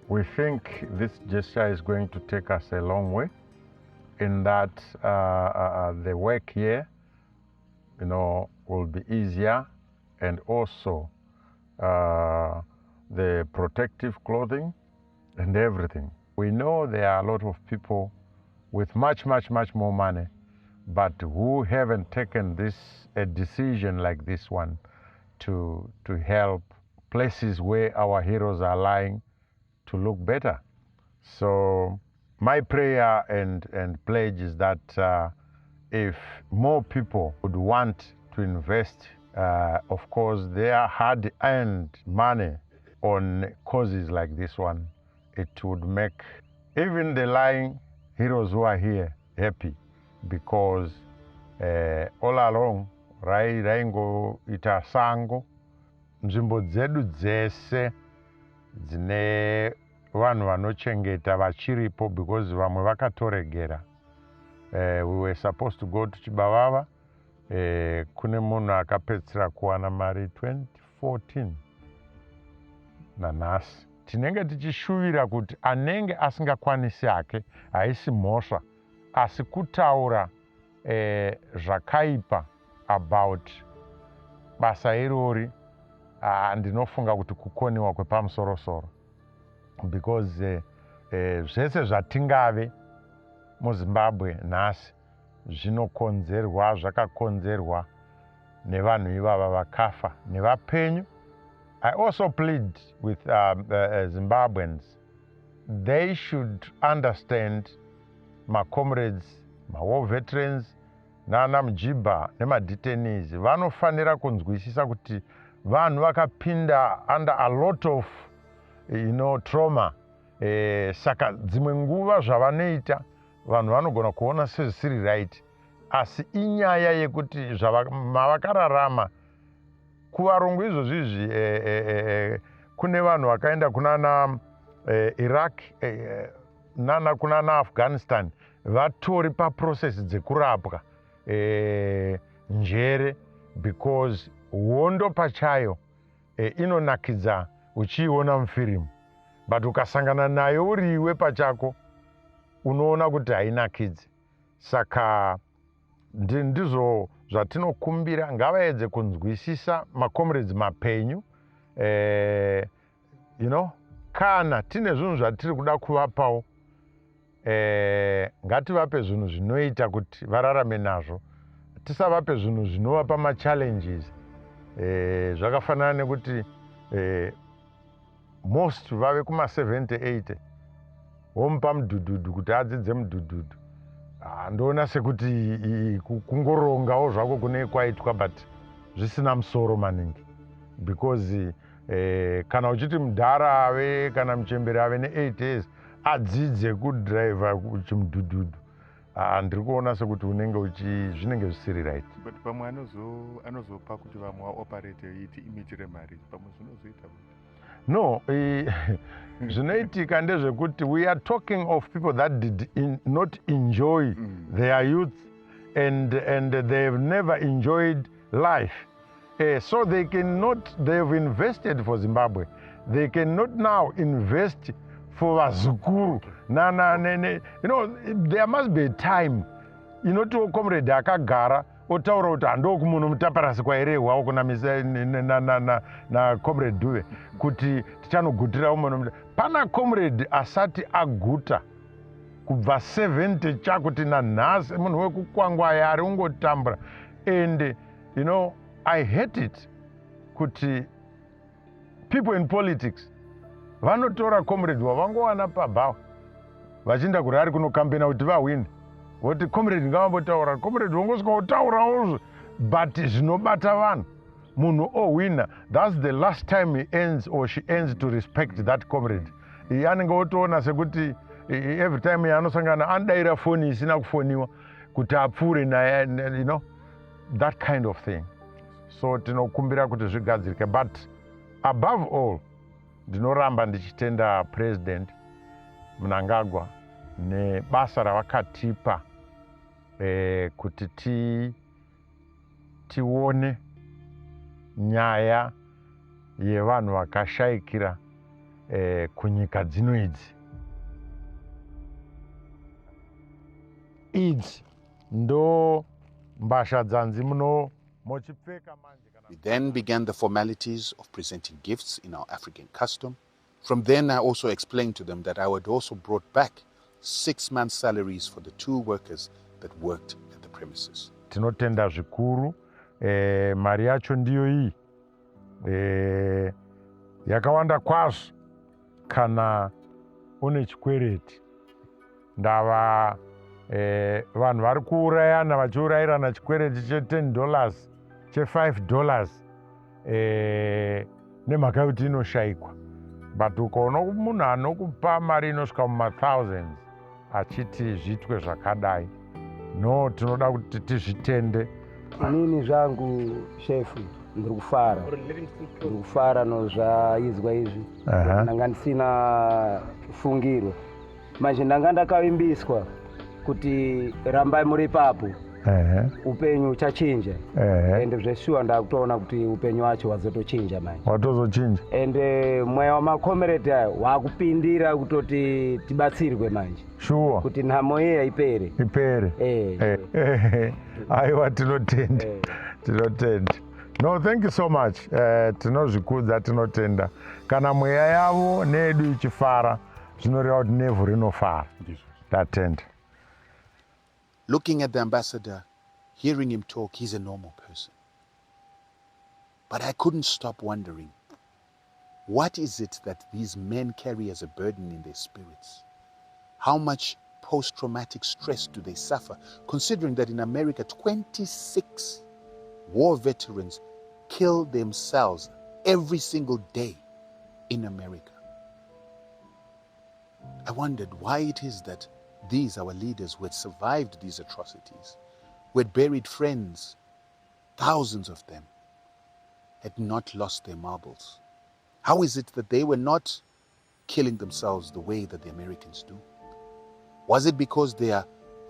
We think this gesture is going to take us a long way, in that the work here, will be easier, and also the protective clothing and everything. We know there are a lot of people with much more money, but who haven't taken a decision like this one to help places where our heroes are lying to look better. So my prayer and pledge is that if more people would want to invest, of course, their hard-earned money on causes like this one, it would make even the lying heroes who are here happy, because all along raingoita sango, nzvimbo dzedu dzese dzine vanhu vanochengeta vachiripo, because vamwe vakatoregera. We were supposed to go to Chibavava. Kune munhu akapedzisira kuwana mari 2014 nanhasi. Tinenge tichishuvira kuti anenge asingakwanisi hake, haisi mhosva, asi kutaura zvakaipa about basa irori, ndinofunga kuti kukoniwa kwepamusoro-soro, because zvese zvatingave muZimbabwe nhasi zvakakonzerwa nevanhu ivava vakafa nevapenyu. I also plead with Zimbabweans. They should understand, my comrades, my war veterans, nana Mjiba, nema detainees, vanofanira kunzwisisa kuti vanhu vakapinda under a lot of trauma. Saka dzimwe nguva zvavanoita vanhu vanogona kuona sezvisiri right, asi inyaya yekuti mavakararama kuvarungu izvozvizvi kune vanhu vakaenda kunana Iraq kunana Afghanistan vatori paprocess dzekurapwa njere, because hondo pachayo inonakidza uchiiona mufirimu, but ukasangana nayo uriwe pachako unoona kuti hainakidzi. Saka ndizvo zvatinokumbira, ngavaedze kunzwisisa macomrades mapenyu, kana tine zvinhu zvatiri kuda kuvapawo, ngativape zvinhu zvinoita kuti vararame nazvo, tisavape zvinhu zvinovapa machallenges. Zvakafanana nekuti most vave kuma-70-80 womupa mudhudhudhu kuti adzidze mudhudhudhu, ndoona sekuti kungorongawo zvako kune kwaitwa, but zvisina musoro maningi, because kana uchiti mudhara ave kana muchemberi ave ne8 years adzidze kudhiraivha chimudhudhudhu, ndiri kuona sekuti zvinenge zvisiri right. But pamwe anozopa kuti vamwe vaoperate iiti imitire mari, pamwe zvinozoita no. Zvinoitika ndezvekuti we are talking of people that did not enjoy their youth and they've never enjoyed life. So they've invested for Zimbabwe. They cannot now invest for vazukuru. There must be a time. To comrade akagara otaura kuti handoo kumunhu mutaparasi kwairehwa ukunamisa na comrade Duve kuti tichanogutira umunhu. Pana comrade asati aguta kubva 70 chakuti nanhasi munhu wekukwangwaya ari ungotambura. And I hate it kuti people in politics vanotora comrade wavangowana pabhawa vachienda kuri ari kunokambena kuti vahwine, voti comrade ngavambotaura, comrade wongosvika kutaurawo, but zvinobata vanhu. Munhu ohwina, that's the last time he ends or she ends to respect that comrade. Anenge otoona sekuti every time yanosangana anodaira foni isina kufoniwa kuti apfuure naye, that kind of thing. So tinokumbira kuti zvigadzirike, but above all ndinoramba ndichitenda president Mnangagwa nebasa ravakatipa kuti tione nyaya yevanhu vakashayikira kunyika dzino idzi. Idzi ndo mbasha dzanzi muno mochipfeka manje. We then began the formalities of presenting gifts in our African custom. From then, I also explained to them that I had also brought back 6 months' salaries for the 2 workers that worked at the premises. Tinotenda zvikuru, mari yacho ndiyo iyi, yakawanda kwazvo kana une chikwereti. Ndava vanhu vari kuurayana vachiurayirana chikwereti che$10 che$5 nemhaka yokuti inoshayikwa. But ukaona munhu anokupa mari inosvika muma-thousands achiti zviitwe zvakadai, no, tinoda kuti tizvitende. Inini zvangu shefu ndiri kufara nozvaizwa izvi. Ndanga ndisina fungiro, manje ndanga ndakavimbiswa kuti rambai muri ipapo upenyu uchachinja. Ende zveshuwa ndakutoona kuti upenyu wacho wazotochinja manje. Watozochinja. Ende mweya wamakomereti ayo wakupindira kutoti tibatsirwe manje. Sure. Kuti nhamo iyi ipere. Aiwa, tinotenda. Tinotenda. No, thank you so much. Tinozvikudza, tinotenda. Kana mweya yavo nedu ichifara, zvinoreva kuti nevhu rinofara. Tatenda. Looking at the ambassador, hearing him talk, he's a normal person. But I couldn't stop wondering, what is it that these men carry as a burden in their spirits? How much post-traumatic stress do they suffer, considering that in America, 26 war veterans kill themselves every single day in America? I wondered why it is that these, our leaders who had survived these atrocities, who had buried friends, thousands of them, had not lost their marbles? How is it that they were not killing themselves the way that the Americans do? Was it because their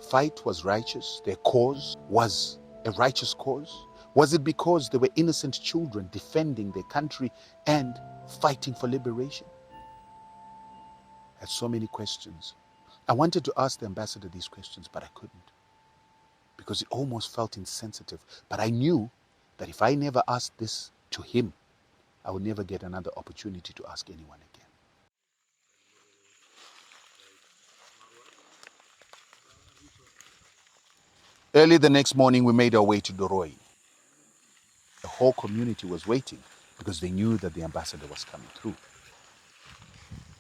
fight was righteous, their cause was a righteous cause? Was it because they were innocent children defending their country and fighting for liberation? I had so many questions. I wanted to ask the ambassador these questions, but I couldn't, because it almost felt insensitive. But I knew that if I never asked this to him, I would never get another opportunity to ask anyone again. Early the next morning, we made our way to Doroi. The whole community was waiting because they knew that the ambassador was coming through.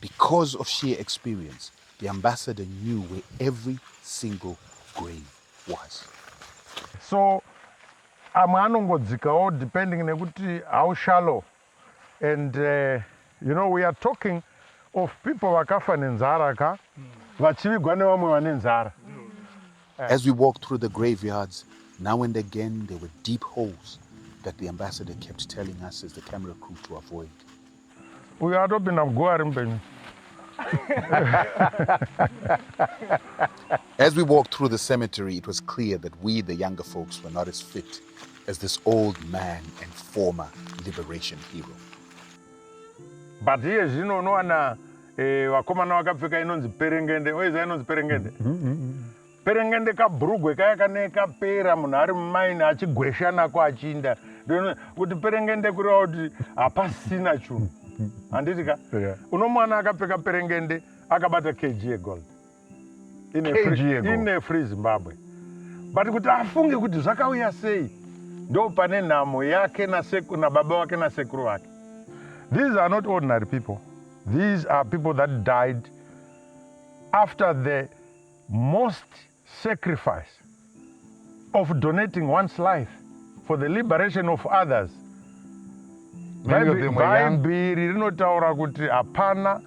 Because of sheer experience, the ambassador knew where every single grave was. So amwe anongodzikawo depending nekuti how shallow. And you know, we are talking of people vakafa nenzara ka vachivigwa nevamwe vane nzara. As we walked through the graveyards, now and again there were deep holes that the ambassador kept telling us as the camera crew to avoid. We are open up Guarimben. As we walked through the cemetery, it was clear that we, the younger folks, were not as fit as this old man and former liberation hero. But here, you know, no one vakomana vakapfeka inonzi perengende. Oiza inonzi perengende? Perengende kabrugwe kaya kanekapera munhu ari mumaini achigwesha nako achinda. Kuti perengende kureva kuti hapasina chinhu. Handiti ka? Uno mwana akapfeka perengende akabata kg yegold. In a free Zimbabwe. But kuti afunge kuti zvakauya sei, ndo pane nhamo yake na baba wake na sekuru wake. These are not ordinary people. These are people that died after the most sacrifice of donating one's life for the liberation of others. Bhaibheri rinotaura kuti hapana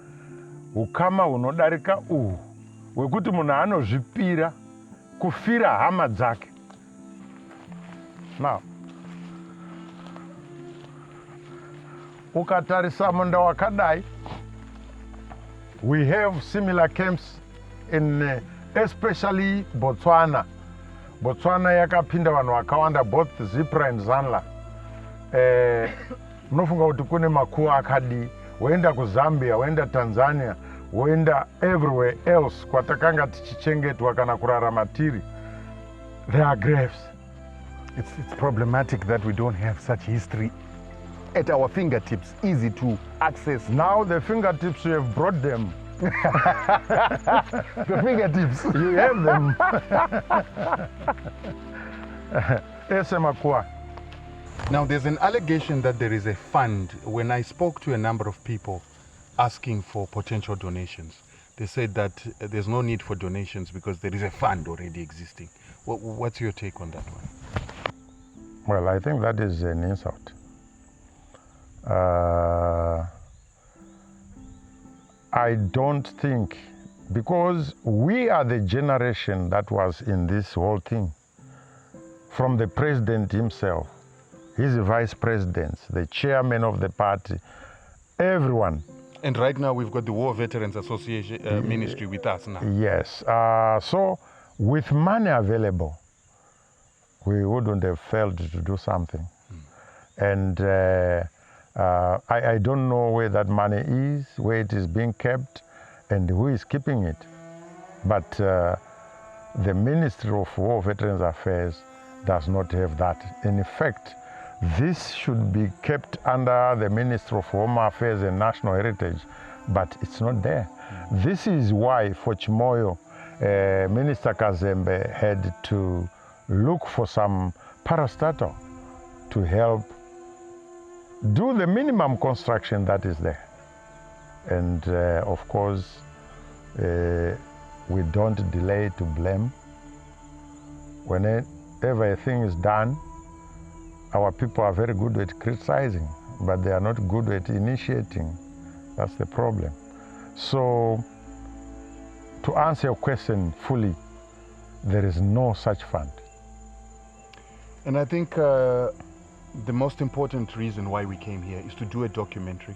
ukama hunodarika uhu hwekuti munhu anozvipira kufira hama dzake. Now, ukatarisa munda wakadai, we have similar camps in especially Botswana. Botswana yakapinda vanhu vakawanda, both Zipra and Zanla. Unofunga kuti kune makuwa akadi, woenda kuZambia, woenda Tanzania, woenda everywhere else kwatakanga tichichengetwa kana kurarama tiri. There are graves. It's problematic that we don't have such history at our fingertips, easy to access. Now the fingertips, you have brought them. The fingertips. You have them. Esemakua. Now there's an allegation that there is a fund. When I spoke to a number of people asking for potential donations, they said that there's no need for donations because there is a fund already existing. What's your take on that one? Well, I think that is an insult. I don't think, because we are the generation that was in this whole thing, from the president himself, his vice presidents, the chairman of the party, everyone. And right now we've got the War Veterans Association ministry with us now. Yes. So with money available, we wouldn't have failed to do something. And I don't know where that money is, where it is being kept, and who is keeping it. But the Ministry of War Veterans Affairs does not have that. In fact, this should be kept under the Ministry of Home Affairs and National Heritage, but it's not there. This is why for Chimoio, Minister Kazembe had to look for some parastatal to help do the minimum construction that is there. And of course, we don't delay to blame. Whenever a thing is done, our people are very good at criticizing, but they are not good at initiating. That's the problem. So, to answer your question fully, there is no such fund. And I think the most important reason why we came here is to do a documentary.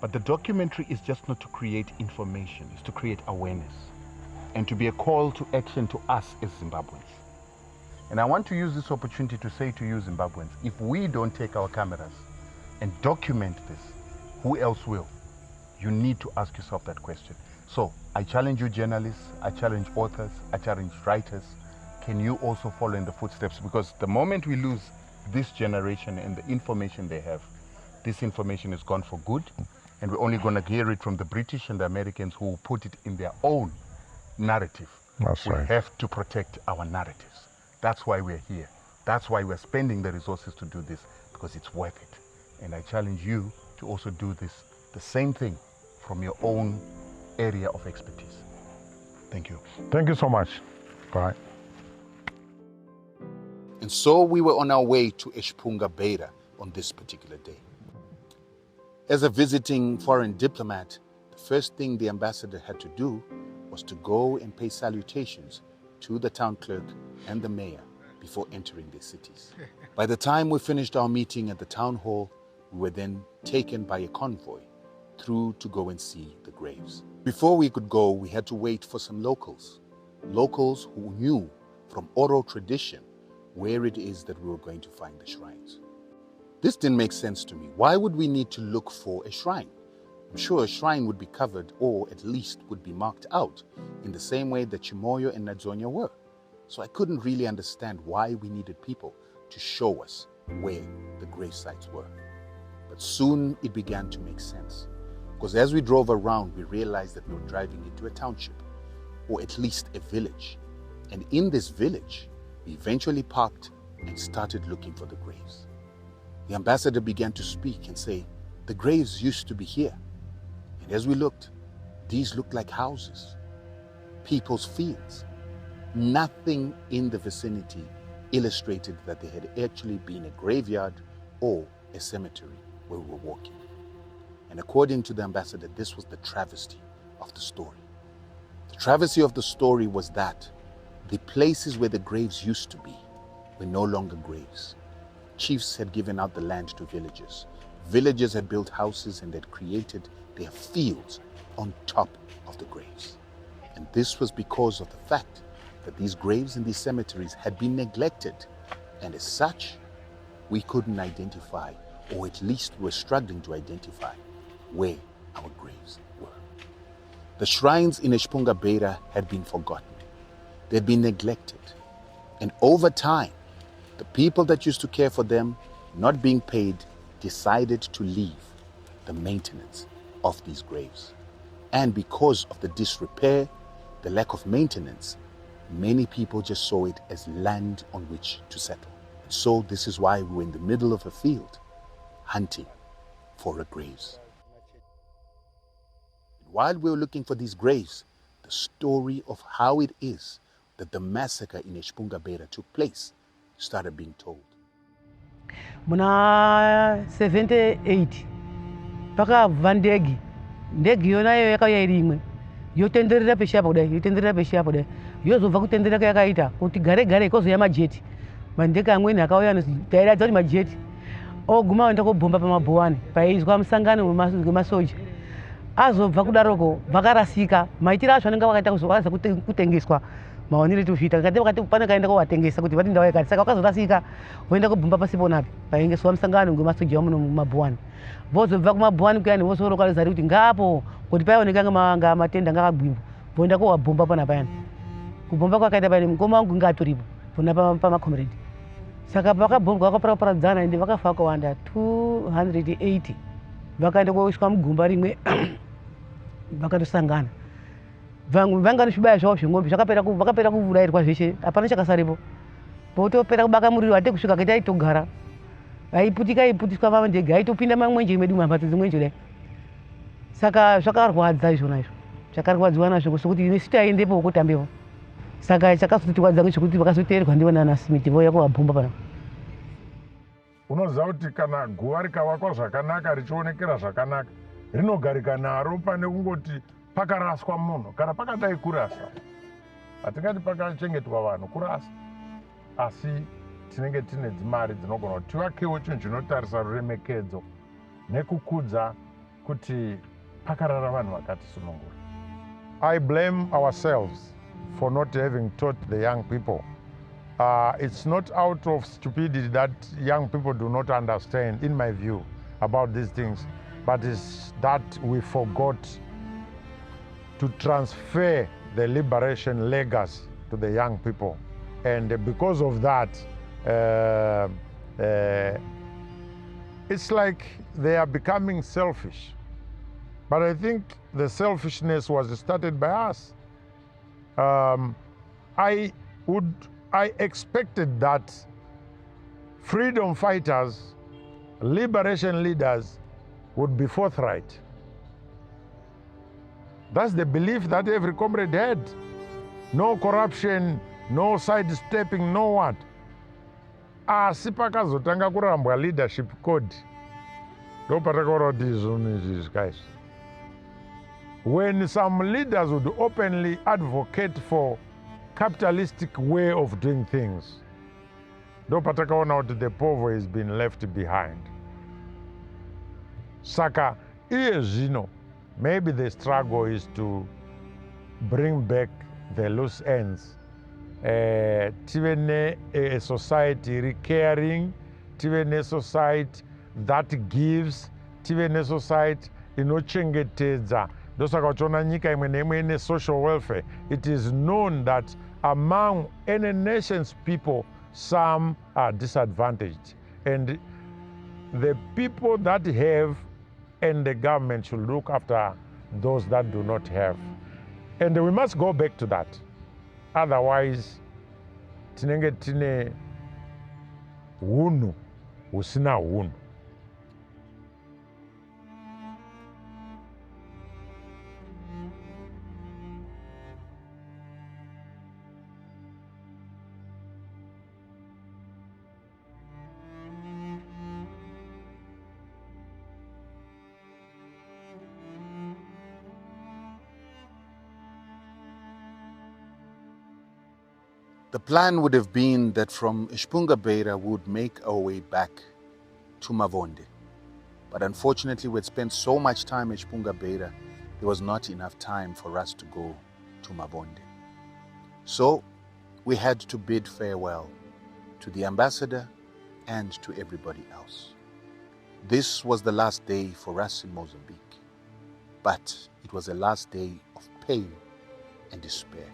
But the documentary is just not to create information, it's to create awareness and to be a call to action to us as Zimbabweans. And I want to use this opportunity to say to you Zimbabweans, if we don't take our cameras and document this, who else will? You need to ask yourself that question. So I challenge you journalists, I challenge authors, I challenge writers. Can you also follow in the footsteps? Because the moment we lose this generation and the information they have, this information is gone for good, and we're only going to hear it from the British and the Americans who will put it in their own narrative. That's we right. have to protect our narratives. That's why we're here. That's why we're spending the resources to do this, because it's worth it. And I challenge you to also do this, the same thing, from your own area of expertise. Thank you. Thank you so much. Bye. And so we were on our way to Expunga Beira on this particular day. As a visiting foreign diplomat, the first thing the ambassador had to do was to go and pay salutations to the town clerk and the mayor before entering their cities. By the time we finished our meeting at the town hall, we were then taken by a convoy through to go and see the graves. Before we could go, we had to wait for some locals who knew from oral tradition where it is that we were going to find the shrines. This didn't make sense to me. Why would we need to look for a shrine? I'm sure a shrine would be covered, or at least would be marked out in the same way that Chimoio and Nyadzonya were. So I couldn't really understand why we needed people to show us where the grave sites were. But soon it began to make sense, because as we drove around, we realized that we were driving into a township, or at least a village. And in this village, we eventually parked and started looking for the graves. The ambassador began to speak and say, the graves used to be here. And as we looked, these looked like houses, people's fields. Nothing in the vicinity illustrated that there had actually been a graveyard or a cemetery where we were walking. And according to the ambassador, this was the travesty of the story. The travesty of the story was that the places where the graves used to be were no longer graves. Chiefs had given out the land to villagers. Villagers had built houses and had created their fields on top of the graves. And this was because of the fact that these graves in these cemeteries had been neglected. And as such, we couldn't identify, or at least were struggling to identify, where our graves were. The shrines in Expunga Beira had been forgotten. They had been neglected. And over time, the people that used to care for them, not being paid, decided to leave the maintenance of these graves. And because of the disrepair, the lack of maintenance, many people just saw it as land on which to settle. And so this is why we were in the middle of a field hunting for a graves. While we were looking for these graves, the story of how it is that the massacre in Expunga Beira took place started being told. Muna 78 pakabva ndege yonayo yakauya iri imwe yotenderera peshe apo kudai yotenderera peshe apo kudai yozobva kutenderera kwayakaita kuti gare gare ikozoya majeti mandege amweni akauya tairadza kuti majeti oguma oenda kobhomba pamabhowani paizwa musangano wemasoja azobva kudaroko vakarasika maitiro acho anenge vakaita kuzovaza kutengeswa maonere tuzviita ngati vakati pane kaenda kovatengesa kuti vati ndau yakati saka vakazorasika voenda kubhomba pasi ponapi paingeswa musangano ngemasoja wamuno mumabhowani vozobva kumabhowani kuyani vozorokalizari kuti ngapo kuti paioneka nga matenda ngakagwimba voenda kovabhomba pana payani kubhomba kwakaita payani mukoma wangu ngatoripo pona pamakomredi saka pakabhombwa vakaparadzana ende vakafa vakawanda 280 vakaenda koiswa mugomba rimwe vakatosangana vanga nozvibaya zvavo zveng'ombe vakapera kuvurayirwa zveshe hapana chakasarepo potopera kubaka muriro hati kusvika kaita aitogara aiputiswa mamandege aitopinda mamwenje medu mamhatso dzimwenje kudai saka zvakarwadza izvona izvo zvakarwadziwa nazvo sokuti nesu taiendepo kutambepo saka chakazotiwadza ngechekuti vakazoteerwa ndivo nana Smith vouya kovabhomba pana. Unoziva kuti kana guva rikavakwa zvakanaka richionekera zvakanaka rinogarika naro pane kungoti pakaraswa munhu kana pakadai kurasa hatingati pakachengetwa vanhu kurasa asi tinenge tine dzimari dzinogona kuti tivakewo chinhu chinotarisa ruremekedzo nekukudza kuti pakarara vanhu vakatisunungura. I blame ourselves for not having taught the young people. It's not out of stupidity that young people do not understand, in my view, about these things, but it's that we forgot to transfer the liberation legacy to the young people. And because of that, it's like they are becoming selfish. But I think the selfishness was started by us. I expected that freedom fighters, liberation leaders would be forthright. That's the belief that every comrade had. No corruption, no sidestepping, no what. Asi pakazotanga kurambwa leadership code. Ndopatakaona kuti izvi guys. When some leaders would openly advocate for capitalistic way of doing things, ndopatakaona kuti the poor has been left behind. Saka iye zvino, maybe the struggle is to bring back the loose ends. Tive a society caring, tive a society that gives, tive a society inochengetedza. Ndosaka uchiona nyika imwe neimwe ine social welfare. It is known that among any nation's people, some are disadvantaged. And the people that have and the government should look after those that do not have. And we must go back to that. Otherwise, tinenge tine hunhu husina hunhu. The plan would have been that from Ishpungabeira we would make our way back to Mavonde. But unfortunately, we had spent so much time at Ishpungabeira, there was not enough time for us to go to Mavonde. So we had to bid farewell to the ambassador and to everybody else. This was the last day for us in Mozambique, but it was the last day of pain and despair.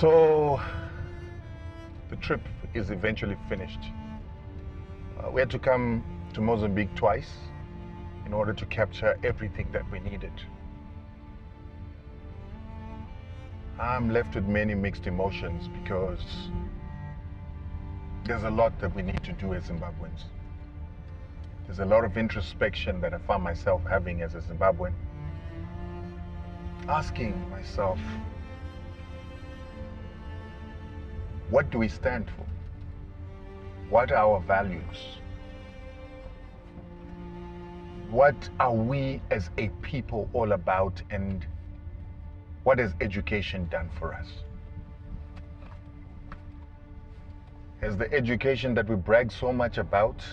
So the trip is eventually finished. We had to come to Mozambique twice in order to capture everything that we needed. I'm left with many mixed emotions because there's a lot that we need to do as Zimbabweans. There's a lot of introspection that I found myself having as a Zimbabwean, asking myself, what do we stand for? What are our values? What are we as a people all about, and what has education done for us? Has the education that we brag so much about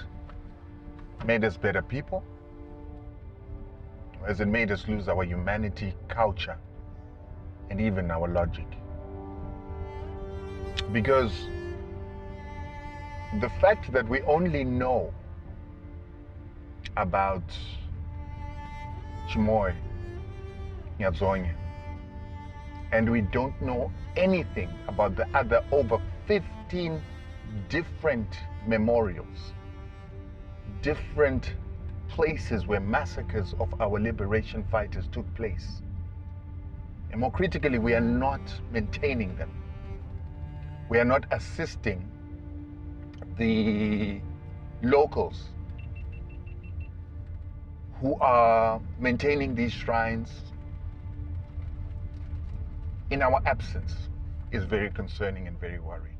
made us better people? Or has it made us lose our humanity, culture, and even our logic? Because the fact that we only know about Chimoio, Nyadzonya, and we don't know anything about the other over 15 different memorials, different places where massacres of our liberation fighters took place. And more critically, we are not maintaining them. We are not assisting the locals who are maintaining these shrines in our absence is very concerning and very worrying.